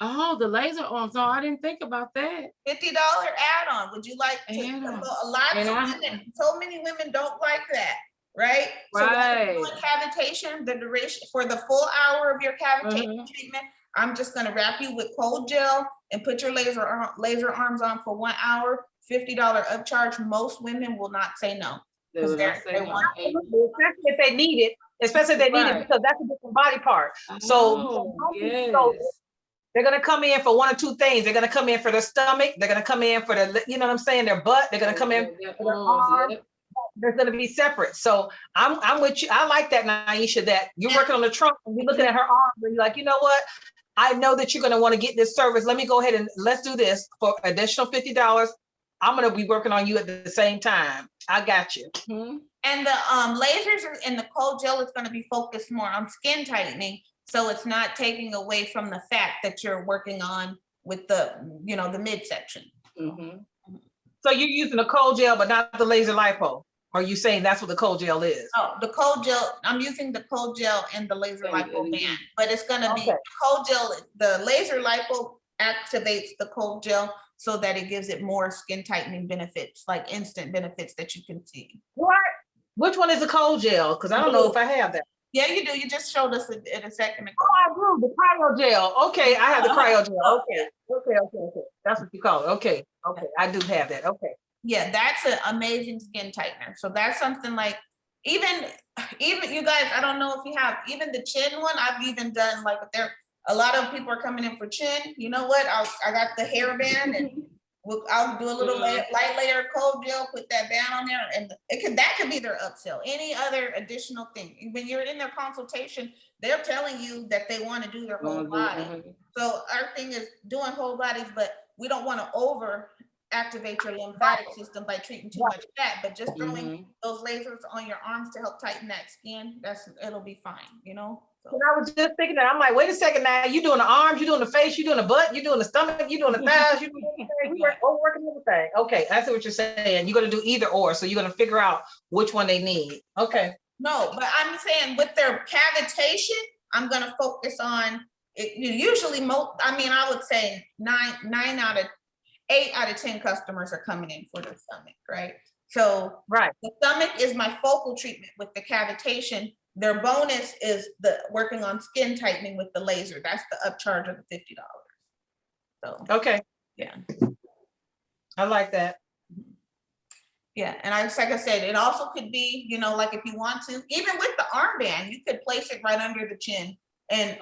Oh, the laser arms. No, I didn't think about that. $50 add-on. Would you like to? A lot of women, so many women don't like that, right? Right. So cavitation, the duration for the full hour of your cavitation treatment, I'm just going to wrap you with cold gel and put your laser arms on for 1 hour. $50 upcharge. Most women will not say no. Because they want it. Especially if they need it, because that's a different body part. So they're going to come in for 1 or 2 things. They're going to come in for their stomach. They're going to come in for the, you know what I'm saying, their butt. They're going to come in for their arm. They're going to be separate. So I'm with you. I like that, Naisha, that you're working on the trunk and you're looking at her arm and you're like, you know what? I know that you're going to want to get this service. Let me go ahead and let's do this for additional $50. I'm going to be working on you at the same time. I got you. And the lasers and the cold gel is going to be focused more on skin tightening. So it's not taking away from the fat that you're working on with the, you know, the midsection. So you're using the cold gel, but not the laser lipo. Or are you saying that's what the cold gel is? Oh, the cold gel, I'm using the cold gel and the laser lipo band, but it's going to be cold gel. The laser lipo activates the cold gel so that it gives it more skin tightening benefits, like instant benefits that you can see. What? Which one is the cold gel? Because I don't know if I have that. Yeah, you do. You just showed us in a second ago. Oh, I do. The cryo gel. Okay, I have the cryo gel. Okay. That's what you call it. Okay. I do have that. Okay. Yeah, that's an amazing skin tightener. So that's something like, even you guys, I don't know if you have, even the chin one, I've even done like a lot of people are coming in for chin. You know what? I got the hair band and I'll do a little light layer of cold gel, put that band on there, and that could be their upsell. Any other additional thing. When you're in their consultation, they're telling you that they want to do their whole body. So our thing is doing whole bodies, but we don't want to over activate your lymphatic system by treating too much fat, but just throwing those lasers on your arms to help tighten that skin, it'll be fine, you know? So. And I was just thinking that, I'm like, wait a second now, you're doing the arms, you're doing the face, you're doing the butt, you're doing the stomach, you're doing the thighs, you're doing everything, we're working everything. Okay, I see what you're saying. You're going to do either or, so you're going to figure out which one they need. Okay. No, but I'm saying with their cavitation, I'm going to focus on it. Usually, I would say 8 out of 10 customers are coming in for the stomach, right? So the stomach is my focal treatment with the cavitation. Their bonus is the working on skin tightening with the laser. That's the upcharge of the $50. So okay, yeah, I like that. Yeah, and like I said, it also could be, you know, like if you want to, even with the armband, you could place it right under the chin and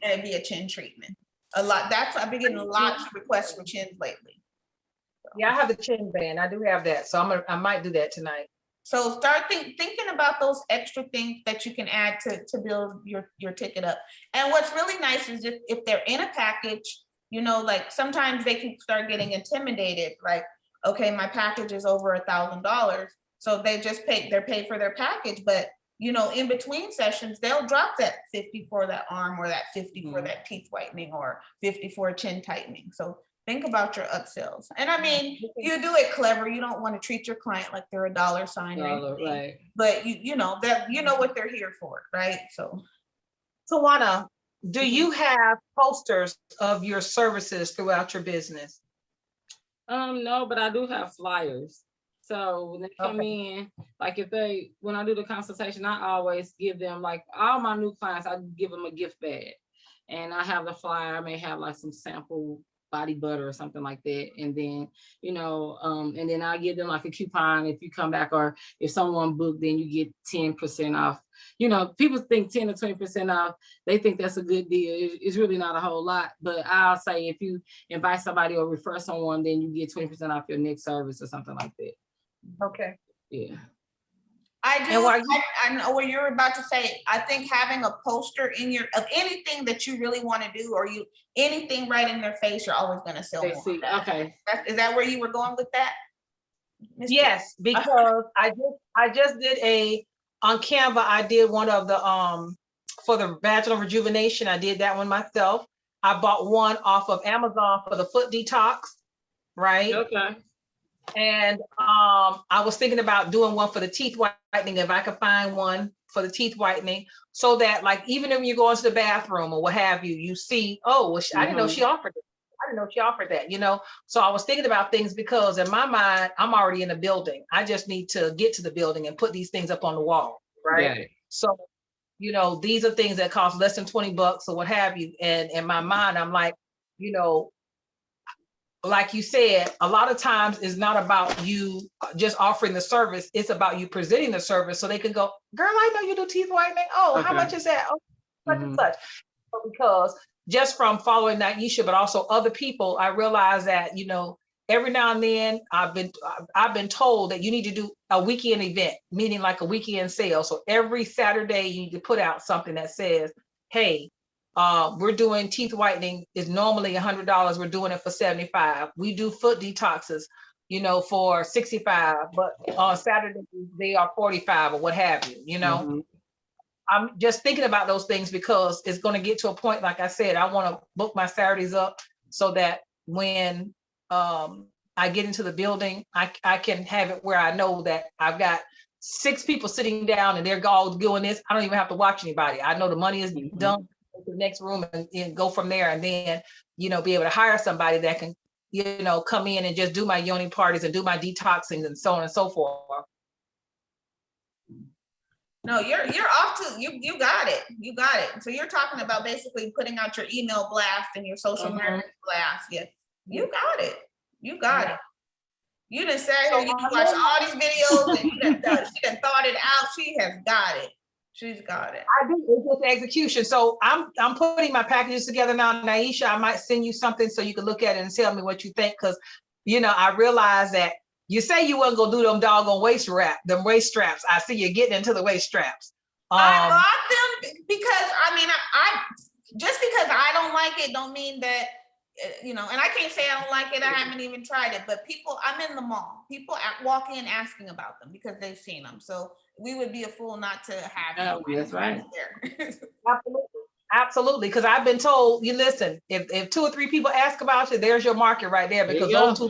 it'd be a chin treatment. I've been getting lots of requests for chins lately. So. Yeah, I have the chin band. I do have that, so I might do that tonight. So start thinking about those extra things that you can add to build your ticket up. And what's really nice is if they're in a package, you know, like sometimes they can start getting intimidated, like, okay, my package is over $1,000. So they just they're paid for their package, but you know, in between sessions, they'll drop that 50 for that arm or that 50 for that teeth whitening or 50 for chin tightening. So think about your upsells. And I mean, you do it clever. You don't want to treat your client like they're a dollar sign or anything. Right. But you know that you know what they're here for, right? So Tawana, do you have posters of your services throughout your business? No, but I do have flyers. So when they come Okay. in, like when I do the consultation, I always give them, like all my new clients, I give them a gift bag. And I have the flyer, I may have like some sample body butter or something like that. And then, and then I give them like a coupon if you come back, or if someone booked, then you get 10% off. People think 10 to 20% off. They think that's a good deal. It's really not a whole lot, but I'll say if you invite somebody or refer someone, then you get 20% off your next service or something like that. Okay. Yeah. I do. And while I know what you're about to say. I think having a poster of anything that you really want to do, or anything right in their face, you're always going to sell They more. see. Okay. Is that where you were going with that? Yes, because I just did on Canva, I did one of the for the vaginal rejuvenation. I did that one myself. I bought one off of Amazon for the foot detox, right? Okay. And I was thinking about doing one for the teeth whitening, if I could find one for the teeth whitening, so that like even if you go into the bathroom or what have you, you see, oh, well, I didn't know she offered it. I didn't know she offered that, So I was thinking about things because in my mind, I'm already in the building. I just need to get to the building and put these things up on the wall, right? Yeah. So, these are things that cost less than $20 or what have you. And in my mind, I'm like, like you said, a lot of times it's not about you just offering the service. It's about you presenting the service so they can go, girl, I know you do teeth whitening. Oh, Okay. how much is that? Oh, such and such. Because just from following Naisha, but also other people, I realized that, every now and then I've been told that you need to do a weekend event, meaning like a weekend sale. So every Saturday you need to put out something that says, hey, we're doing teeth whitening is normally $100. We're doing it for $75. We do foot detoxes, for $65, but on Saturday they are $45 or what have you, I'm just thinking about those things because it's going to get to a point, like I said, I want to book my Saturdays up so that when I get into the building, I can have it where I know that I've got 6 people sitting down and they're all doing this. I don't even have to watch anybody. I know the money is done to the next room and go from there, and then, be able to hire somebody that can, come in and just do my yoni parties and do my detoxing and so on and so forth. No, you're off to you got it. You got it. So you're talking about basically putting out your email blast and your social media blast. Yeah, you got it. You got it. You done sat here, you watched all these videos, and she done thought it out. She has got it. She's got it. I do. It's just execution. So I'm putting my packages together now. Naisha, I might send you something so you can look at it and tell me what you think. Because, I realize that you say you wasn't gonna do them doggone them waist straps. I see you getting into the waist straps. I bought them because I just because I don't like it don't mean that and I can't say I don't like it. I haven't even tried it, but I'm in the mall. People walk in asking about them because they've seen them. So we would be a fool not to have. Oh, that's right. Absolutely. Because I've been told, you listen, if 2 or 3 people ask about you, there's your market right there. Because those 2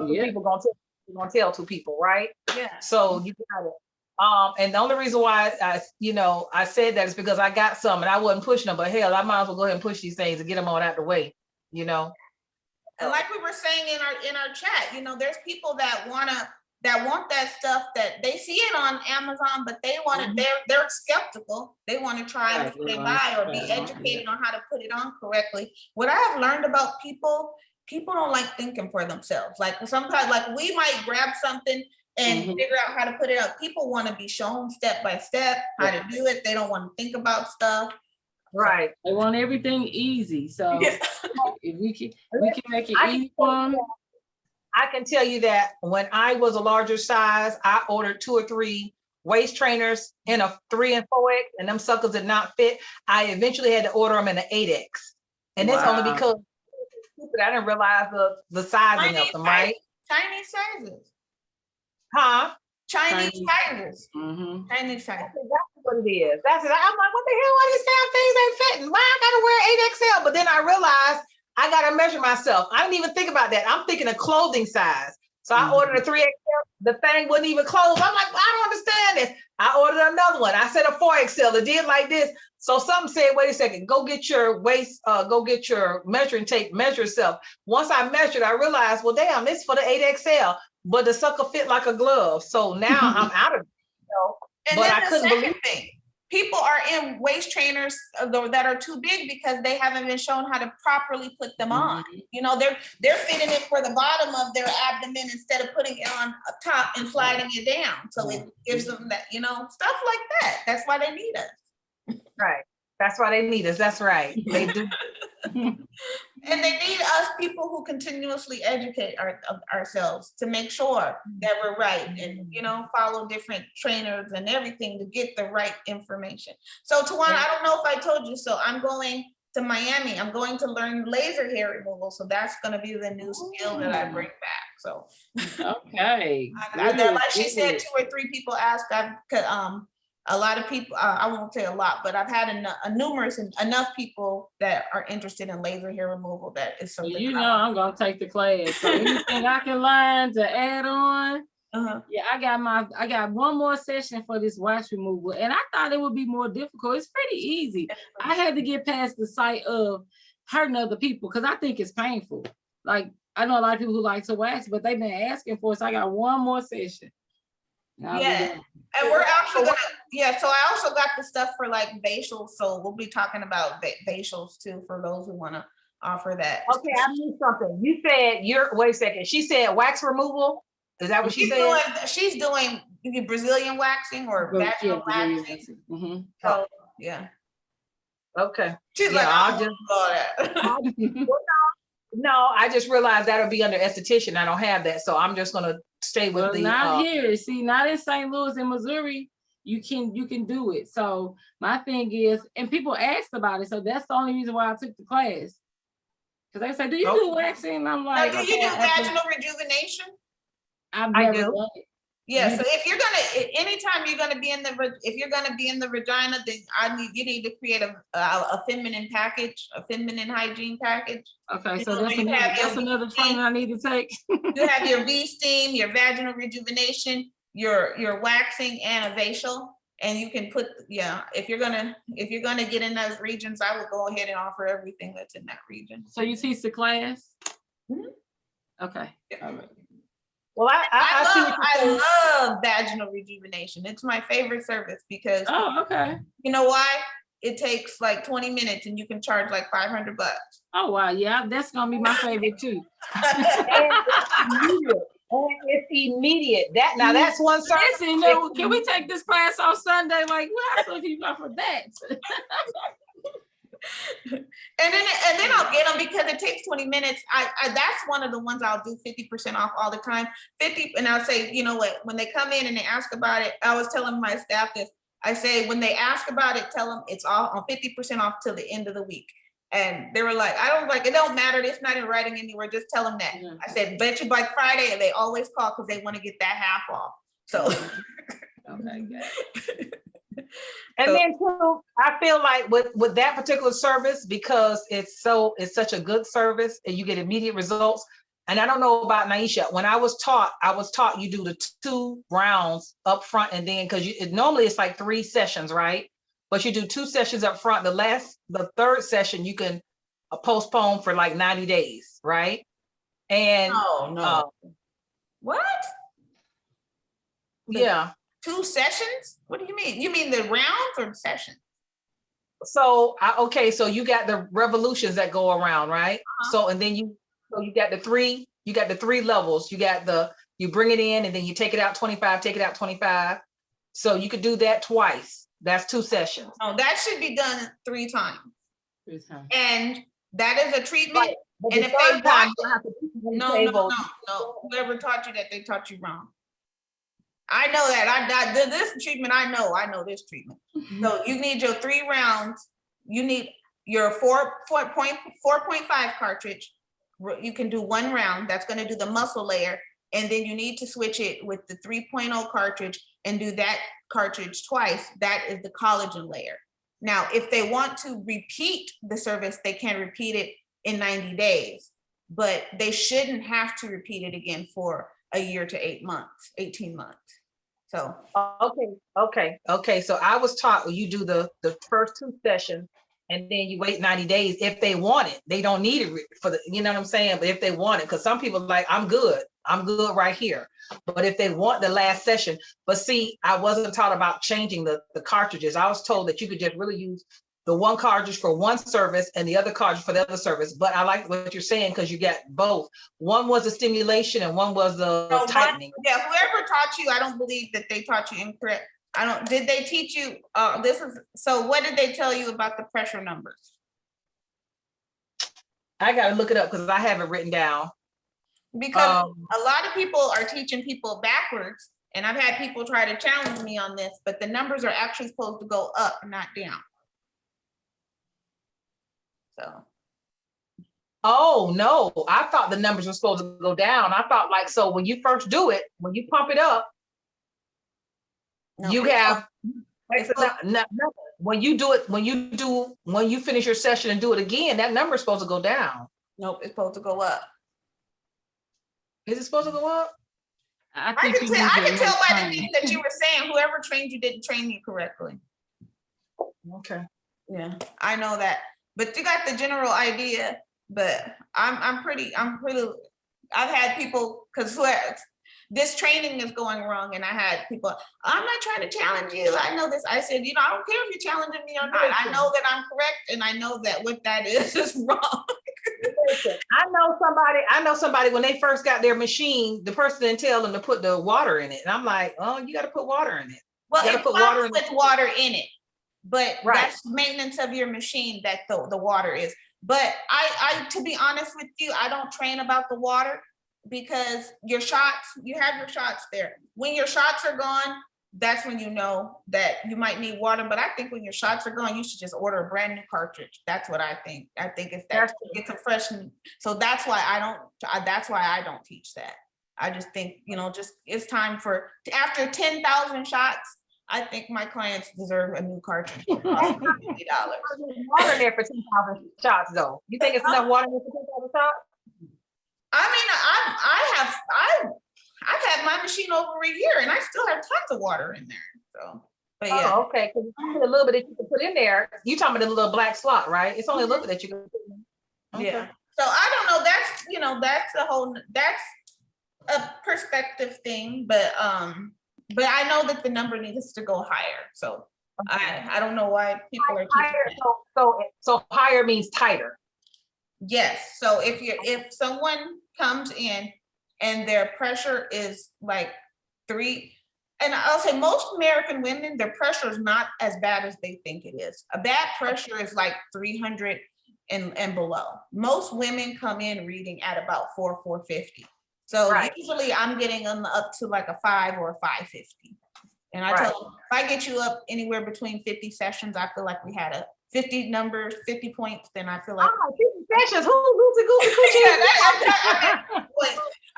people gonna tell 2 people, right? Yeah. So you got it. And the only reason why I said that is because I got some and I wasn't pushing them, but hell, I might as well go ahead and push these things and get them on out the way, And like we were saying in our chat, there's people that want that stuff that they see it on Amazon, but they want it. They're skeptical. They want to try it before they buy or be educated on how to put it on correctly. What I have learned about people don't like thinking for themselves. Like sometimes, like we might grab something and figure out how to put it up. People want to be shown step by step how to do it. They don't want to think about stuff. Right. They want everything easy. So if we can make it easy for them. I can tell you that when I was a larger size, I ordered 2 or 3 waist trainers in a 3 and 4X, and them suckers did not fit. I eventually had to order them in an 8X. And that's only because I didn't realize the sizing of them, right? Chinese sizes. Huh? Chinese sizes. Chinese sizes. That's what it is. That's it. I'm like, what the hell? Why these damn things ain't fitting? Why I gotta wear 8XL? But then I realized I gotta measure myself. I didn't even think about that. I'm thinking of clothing size. So I ordered a 3XL. The thing wouldn't even close. I'm like, well, I don't understand this. I ordered another one. I said a 4XL. It did like this. So something said, wait a second, go get your waist, go get your measuring tape, measure yourself. Once I measured, I realized, well, damn, this is for the 8XL. but the sucker fit like a glove. So now I'm out of it. And But then I the couldn't second believe thing, people are in waist trainers that are too big because they haven't been shown how to properly put them on. You know, they're fitting it for the bottom of their abdomen instead of putting it on up top and sliding it down. So it gives them that, you know, stuff like that. That's why they need us. right. That's why they need us. That's right. They do. And they need us people who continuously educate ourselves to make sure that we're right and, you know, follow different trainers and everything to get the right information. So Tawana, I don't know if I told you, so I'm going to Miami. I'm going to learn laser hair removal. So that's going to be the new skill that I bring back. So, Okay. like she said, 2 or 3 people asked, a lot of people, I won't say a lot, but I've had enough people that are interested in laser hair removal. That is something. You know, I'm gonna take the class. So anything I can learn to add on. Yeah, I got one more session for this wax removal, and I thought it would be more difficult. It's pretty easy. I had to get past the sight of hurting other people because I think it's painful. Like, I know a lot of people who like to wax, but they've been asking for it. So I got one more session. Yeah. And we're actually gonna, so I also got the stuff for like facials. So we'll be talking about facials too for those who want to offer that. Okay, I need something. You said wait a second. She said wax removal. Is that what she said? She's doing Brazilian waxing or vaginal waxing. So yeah. Okay. She's like, I'll just that. No, I just realized that'll be under esthetician. I don't have that, so I'm just gonna stay with the. Not here. See, not in St. Louis and Missouri. You can do it. So my thing is, and people asked about it, so that's the only reason why I took the class. Because they say, "Do you do waxing?" And I'm like, now, do you do vaginal rejuvenation? I do. Yeah, so if you're gonna, anytime you're gonna be in the vagina, then you need to create a feminine package, a feminine hygiene package. Okay, so that's another training I need to take. You have your V-steam, your vaginal rejuvenation, your waxing, and a facial, and you can put, if you're gonna get in those regions, I would go ahead and offer everything that's in that region. So you teach the class? Okay. Yeah. All right. Well, I love vaginal rejuvenation. It's my favorite service because you know why? It takes like 20 minutes and you can charge like $500. Oh wow, yeah, that's gonna be my favorite too. And it's immediate. That's one service. Listen, can we take this class on Sunday? Like, what happens if you go for that? And then I'll get them because it takes 20 minutes. I that's one of the ones I'll do 50% off all the time. 50, and I'll say, you know what, when they come in and they ask about it, I was telling my staff this. I say, when they ask about it, tell them it's all on 50% off till the end of the week. And they were like, it don't matter. It's not in writing anywhere. Just tell them that. I said, bet you by Friday, and they always call because they want to get that half off. So. Okay, good. And then too, I feel like with that particular service, because it's such a good service and you get immediate results. And I don't know about Naisha. When I was taught you do the 2 rounds up front, and then because normally it's like 3 sessions, right? But you do 2 sessions up front. The third session you can postpone for like 90 days, right? And what? Yeah. 2 sessions? What do you mean? You mean the rounds or the sessions? So so you got the revolutions that go around, right? So and then you got the 3 levels. You bring it in and then you take it out 25, take it out 25. So you could do that twice. That's 2 sessions. No, that should be done 3 times. 3 times. And that is a treatment. Right. And if they watch no. Whoever taught you that, they taught you wrong. I know that. I did this treatment. I know this treatment. So you need your 3 rounds. You need your 4.5 cartridge. You can do 1 round. That's going to do the muscle layer. And then you need to switch it with the 3.0 cartridge and do that cartridge twice. That is the collagen layer. Now, if they want to repeat the service, they can repeat it in 90 days, but they shouldn't have to repeat it again for a year to 18 months. So okay. So I was taught you do the first 2 sessions and then you wait 90 days if they want it. They don't need it for the, you know what I'm saying? But if they want it, because some people are like, I'm good. I'm good right here. But if they want the last session, but see, I wasn't taught about changing the cartridges. I was told that you could just really use the one cartridge for one service and the other cartridge for the other service. But I like what you're saying because you get both. One was the stimulation and one was the tightening. Yeah, whoever taught you, I don't believe that they taught you incorrect. Did they teach you, so what did they tell you about the pressure numbers? I got to look it up because I have it written down. Because a lot of people are teaching people backwards, and I've had people try to challenge me on this, but the numbers are actually supposed to go up, not down. So. Oh, no, I thought the numbers were supposed to go down. I thought like, so when you first do it, when you pump it up, No, you have, when you finish your session and do it again, that number is supposed to go down. Nope, it's supposed to go up. Is it supposed to go up? I can tell by the things that you were saying, whoever trained you didn't train you correctly. Okay. Yeah, I know that, but you got the general idea. But I've had people, because this training is going wrong, and I had people, I'm not trying to challenge you, I know this. I said, I don't care if you're challenging me or not. I know that I'm correct, and I know that what that is wrong. I know somebody when they first got their machine, the person didn't tell them to put the water in it. And I'm like, oh, you got to put water in it. Well, it comes with water in it, but that's maintenance of your machine that the water is. But I, to be honest with you, I don't train about the water, because your shots, you have your shots there. When your shots are gone, that's when you know that you might need water. But I think when your shots are gone, you should just order a brand new cartridge. That's what I think. I think it's that it's a fresh. So that's why I don't teach that. I just think, just it's time for, after 10,000 shots, I think my clients deserve a new cartridge. $50. Water in there for 10,000 shots, though. You think it's enough water in there for 10,000 shots? I mean, I've had my machine over a year, and I still have tons of water in there. So, but yeah. Oh, okay. Because a little bit that you can put in there. You talking about the little black slot, right? It's only a little bit that you can put in. Okay. Yeah. So I don't know. That's a perspective thing, but I know that the number needs to go higher. So I don't know why people are higher. So higher means tighter. Yes. So if someone comes in and their pressure is like 3, and I'll say most American women, their pressure is not as bad as they think it is. A bad pressure is like 300 and below. Most women come in reading at about 450. So usually I'm getting them up to like a 5 or a 550. And I tell them, if I get you up anywhere between 50 sessions, I feel like we had a 50 numbers, 50 points, then I feel like 50 sessions. Who's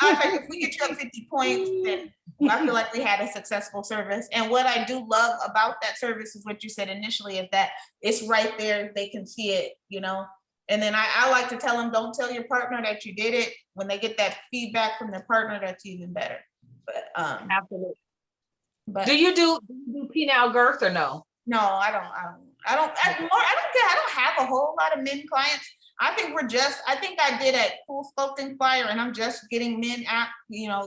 I was like, if we get you up 50 points, then I feel like we had a successful service. And what I do love about that service is what you said initially, is that it's right there, they can see it, And then I like to tell them, don't tell your partner that you did it. When they get that feedback from their partner, that's even better. But absolutely. But do you do penile girth or no? No, I don't have a whole lot of men clients. I think I did a Full Sculpting Flyer, and I'm just getting men out,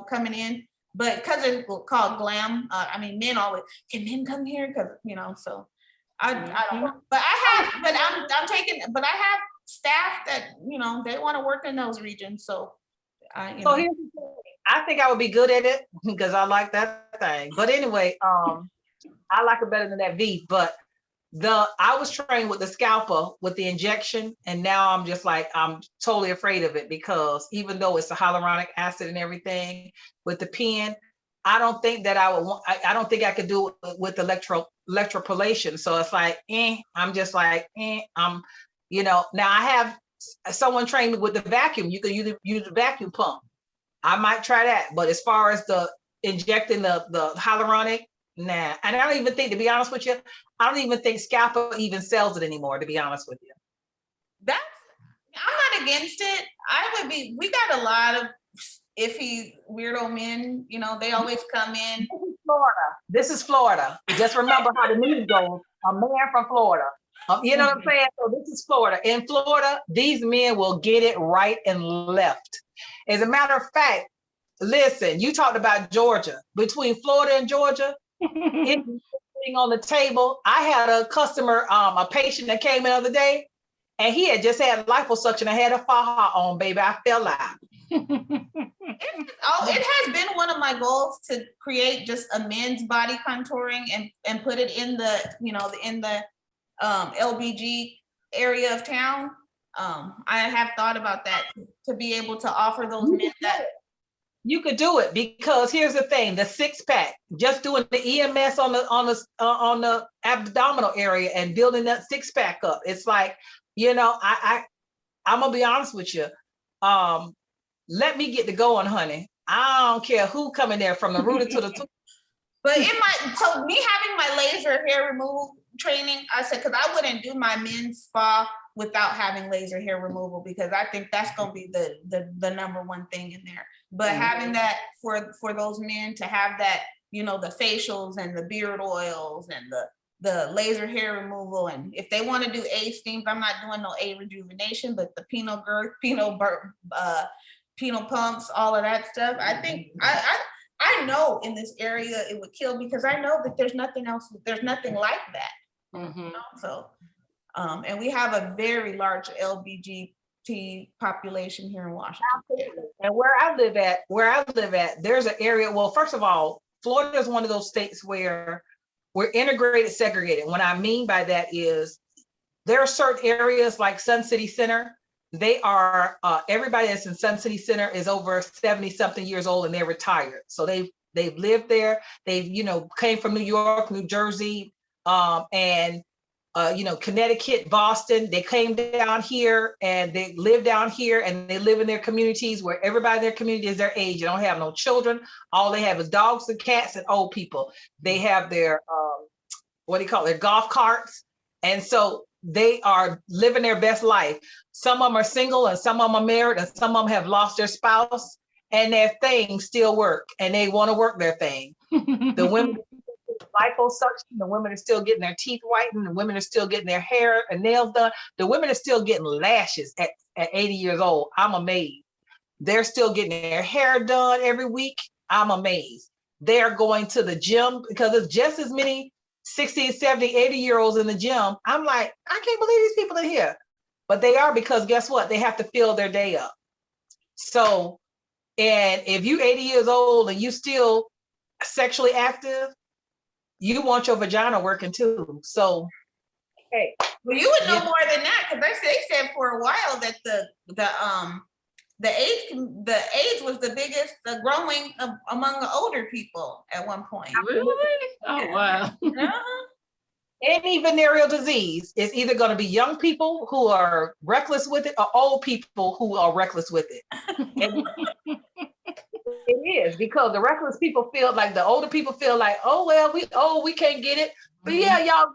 coming in. But because it's called glam, men always, can men come here? Because, so I don't know. But I have staff that, they want to work in those regions. So, here's the thing. I think I would be good at it because I like that thing. But anyway, I like it better than that V. But I was trained with the scalpel with the injection, and now I'm just like, I'm totally afraid of it, because even though it's a hyaluronic acid and everything, with the pen, I don't think that I would want, I don't think I could do it with electroporation. So it's like, I'm just like, now I have someone trained me with the vacuum. You can use a vacuum pump. I might try that. But as far as the injecting the hyaluronic, nah. And I don't even think, to be honest with you, I don't even think Scalpel even sells it anymore, to be honest with you. I'm not against it. We got a lot of iffy weirdo men, they always come in. This is Florida. Just remember how the news goes. A man from Florida. You know what I'm saying? So this is Florida. In Florida, these men will get it right and left. As a matter of fact, listen, you talked about Georgia. Between Florida and Georgia, it's sitting on the table. I had a customer, a patient that came in the other day, and he had just had liposuction. I had a faja on, baby. I fell out. It has been one of my goals to create just a men's body contouring and put it in the, in the LBG area of town. I have thought about that to be able to offer those men that. You could do it, because here's the thing: the 6-pack, just doing the EMS on the abdominal area and building that 6-pack up. It's like, I'm gonna be honest with you. Let me get to going, honey. I don't care who coming there from the rooter to the But so me having my laser hair removal training, I said, because I wouldn't do my men's spa without having laser hair removal, because I think that's gonna be the number one thing in there. But having that for those men to have that, the facials and the beard oils and the laser hair removal, and if they want to do A steams, I'm not doing no A rejuvenation, but the penile girth, penile pumps, all of that stuff. I think I know in this area it would kill, because I know that there's nothing else, there's nothing like that. So, and we have a very large LBGT population here in Washington. And where I live at, there's an area. Well, first of all, Florida is one of those states where we're integrated, segregated. What I mean by that is there are certain areas like Sun City Center. They are everybody that's in Sun City Center is over 70 something years old, and they're retired. So they've lived there. They've came from New York, New Jersey, and Connecticut, Boston. They came down here and they live down here, and they live in their communities where everybody in their community is their age. They don't have no children. All they have is dogs and cats and old people. They have their their golf carts, and so they are living their best life. Some of them are single, and some of them are married, and some of them have lost their spouse, and their thing still work, and they want to work their thing. The women liposuction, the women are still getting their teeth whitened, the women are still getting their hair and nails done. The women are still getting lashes at 80 years old. I'm amazed. They're still getting their hair done every week. I'm amazed. They're going to the gym, because there's just as many 60, 70, 80-year-olds in the gym. I'm like, I can't believe these people are here. But they are, because guess what? They have to fill their day up. So, and if you're 80 years old and you still sexually active, you want your vagina working too. So, hey. Well, you would know more than that, because they said for a while that the AIDS was the biggest growing among the older people at one point. Really? Oh, wow. Any venereal disease is either going to be young people who are reckless with it, or old people who are reckless with it. It is, because the reckless people feel like, the older people feel like, oh, well, we can't get it. But yeah, y'all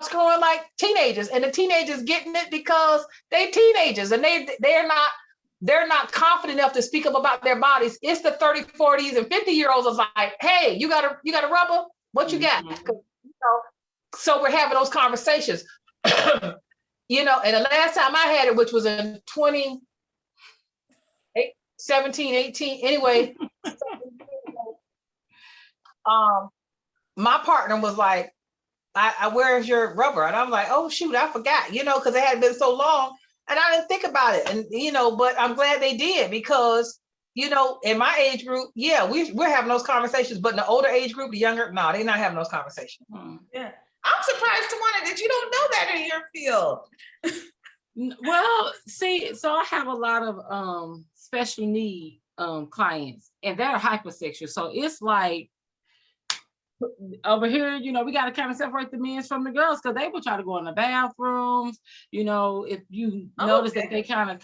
screwing like teenagers, and the teenagers getting it because they teenagers, and they're not confident enough to speak up about their bodies. It's the 30, 40s, and 50-year-olds is like, hey, you got a rubber? What you got? So we're having those conversations. And the last time I had it, which was in 17, 18, anyway, my partner was like, where's your rubber? And I'm like, oh shoot, I forgot, because it had been so long, and I didn't think about it. And but I'm glad they did, because in my age group, yeah, we're having those conversations, but in the older age group, the younger, no, they're not having those conversations. Yeah, I'm surprised, Tawana, that you don't know that in your field. Well, see, so I have a lot of special need clients, and they're hypersexual. So it's like over here, we got to kind of separate the men from the girls, because they will try to go in the bathrooms. If you notice that they kind of,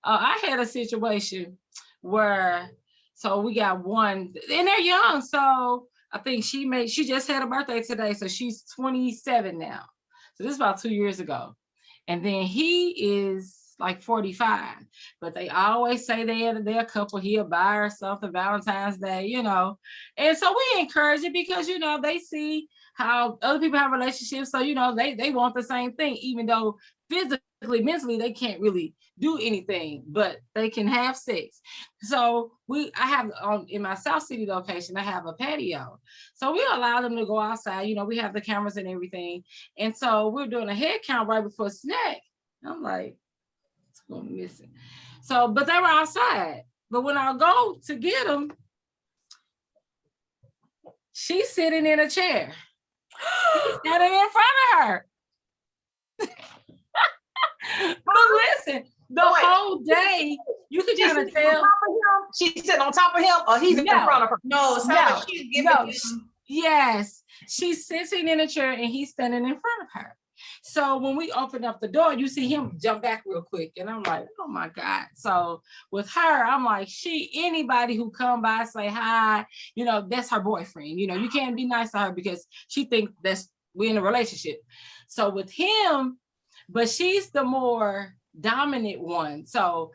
I had a situation where, so we got one, and they're young. So I think she just had a birthday today. So she's 27 now. So this is about 2 years ago. And then he is like 45, but they always say they're a couple, he'll buy her something Valentine's Day, And so we encourage it, because, they see how other people have relationships. So, they want the same thing, even though physically, mentally, they can't really do anything, but they can have sex. So I have in my South City location, I have a patio. So we allow them to go outside. We have the cameras and everything. And so we're doing a head count right before snack. I'm like, it's going missing. So, but they were outside. But when I go to get them, she's sitting in a chair. He's standing in front of her. But listen, the whole day, you could kind of tell. She's sitting on top of him, or he's in front of her. No, it's not like she's giving him. Yes, she's sitting in a chair and he's standing in front of her. So when we open up the door, you see him jump back real quick. And I'm like, oh my God. So with her, I'm like, anybody who come by, say hi, that's her boyfriend. You can't be nice to her because she thinks we're in a relationship. So with him, but she's the more dominant one. So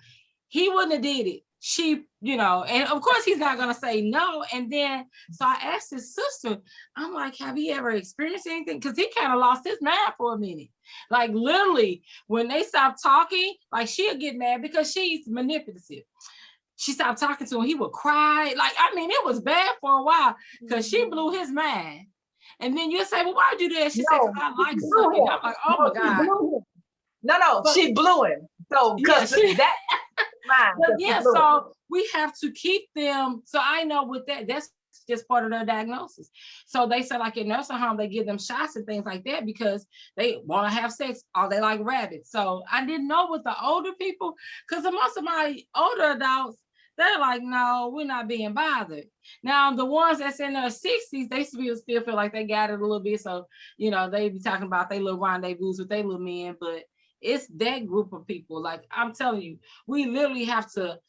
he wouldn't have did it. She, and of course he's not going to say no. And then, so I asked his sister, I'm like, have you ever experienced anything? Because he kind of lost his mind for a minute. Like literally, when they stopped talking, like she'll get mad because she's manipulative. She stopped talking to him. He would cry. It was bad for a while because she blew his mind. And then you'll say, well, why'd you do that? She said, because I like sucking. I'm like, oh my God. No, she blew him. So, because that. But yeah, so we have to keep them. So I know with that's just part of their diagnosis. So they say, like in nursing home, they give them shots and things like that because they want to have sex or they like rabbits. So I didn't know with the older people, because most of my older adults, they're like, no, we're not being bothered. Now, the ones that's in their 60s, they still feel like they got it a little bit. So, they be talking about they little rendezvous with their little men, but it's that group of people. Like I'm telling you, we literally have to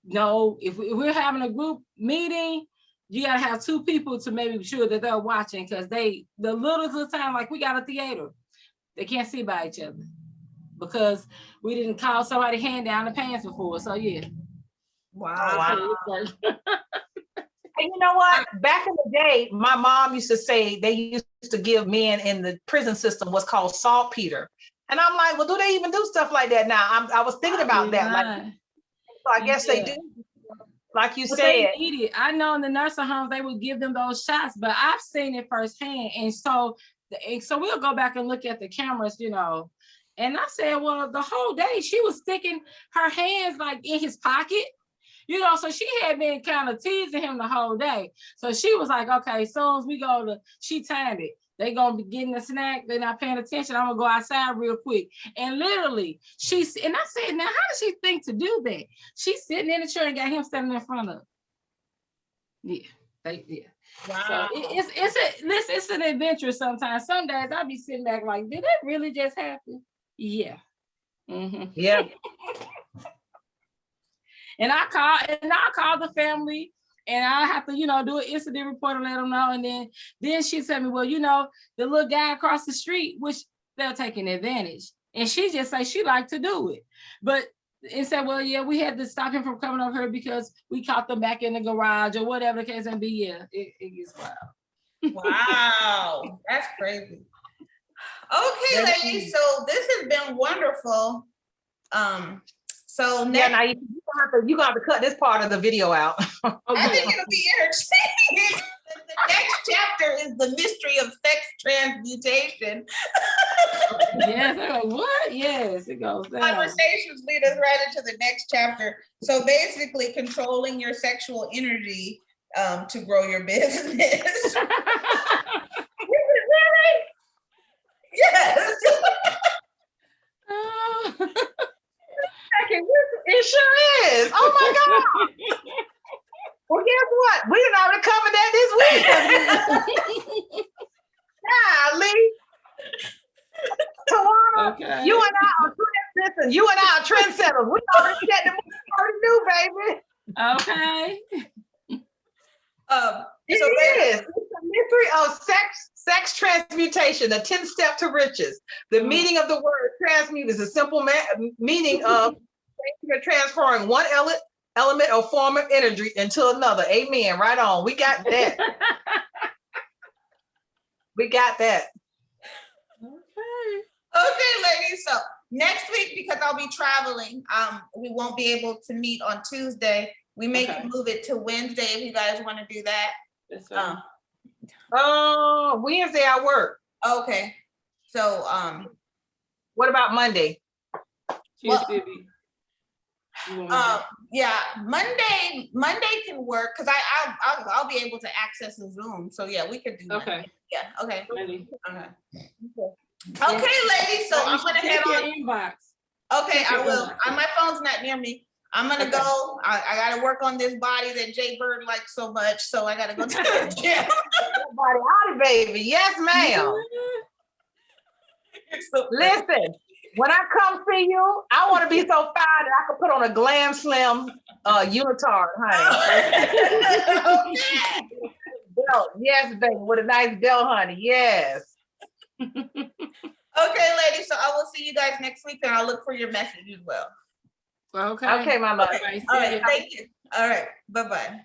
know if we're having a group meeting, you gotta have two people to make sure that they're watching, because the littlest of the time, like we got a theater, they can't sit by each other because we didn't call somebody hand down the pants before. So yeah. Wow. And you know what? Back in the day, my mom used to say they used to give men in the prison system what's called saltpeter. And I'm like, well, do they even do stuff like that now? I was thinking about that. Like, so I guess they do. Like you said. They need it. I know in the nursing homes, they would give them those shots, but I've seen it firsthand. And so we'll go back and look at the cameras, And I said, well, the whole day she was sticking her hands like in his pocket. So she had been kind of teasing him the whole day. So she was like, okay, as soon as we she timed it. They gonna be getting a snack. They're not paying attention. I'm gonna go outside real quick. And literally, and I said, now how does she think to do that? She's sitting in the chair and got him standing in front of her. Yeah. Wow. So it's an adventure sometimes. Some days I'll be sitting back like, did that really just happen? Yeah. Mm-hmm. Yeah. And I call the family. And I have to, do an incident report and let them know. And then she tell me, well, the little guy across the street, which they're taking advantage. And she just say she liked to do it. But and said, well, yeah, we had to stop him from coming over here because we caught them back in the garage or whatever the case may be. Yeah, it gets wild. Wow, that's crazy. Okay, ladies, so this has been wonderful. So next, now you're gonna have to cut this part of the video out. I think it'll be entertaining. The next chapter is the mystery of sex transmutation. Yes, what? Yes, it goes down. Conversations lead us right into the next chapter. So basically, controlling your sexual energy to grow your business. Is it really? Yes. It sure is. Oh my God. Well, guess what? We done already covered that this week. Golly. Tawana, okay. You and I are trendsetters. We already set the already knew, baby. Okay. It's the mystery of sex transmutation, the 10th step to riches. The meaning of the word transmute is a simple meaning of transferring one element or form of energy into another. Amen. Right on. We got that. We got that. Okay. Okay, ladies, so next week, because I'll be traveling, we won't be able to meet on Tuesday. We may Okay. move it to Wednesday if you guys want to do that. That's fine. Wednesday I work. Okay, so, What about Monday? She'll well, still be. You want me to- yeah, Monday can work, because I'll be able to access the Zoom, so yeah, we could do Monday. Okay. Yeah, okay, Monday. okay. Okay, ladies, so I'm gonna head Check your on. inbox. Okay, Check I your will. inbox. My phone's not near me. I'm gonna Okay. go. I gotta work on this body that Jay Bird likes so much. So I gotta go to the gym. Body out, baby. Yes, ma'am. So- Listen, when I come see you, I want to be so fine that I can put on a Glam Slim unitard, honey. Okay. Belt. Yes, baby, with a nice belt, honey. Yes. Okay, ladies. So I will see you guys next week, and I'll look for your message as well. Okay. Okay, my love. Everybody All see right. ya. Thank you. All right. Bye-bye.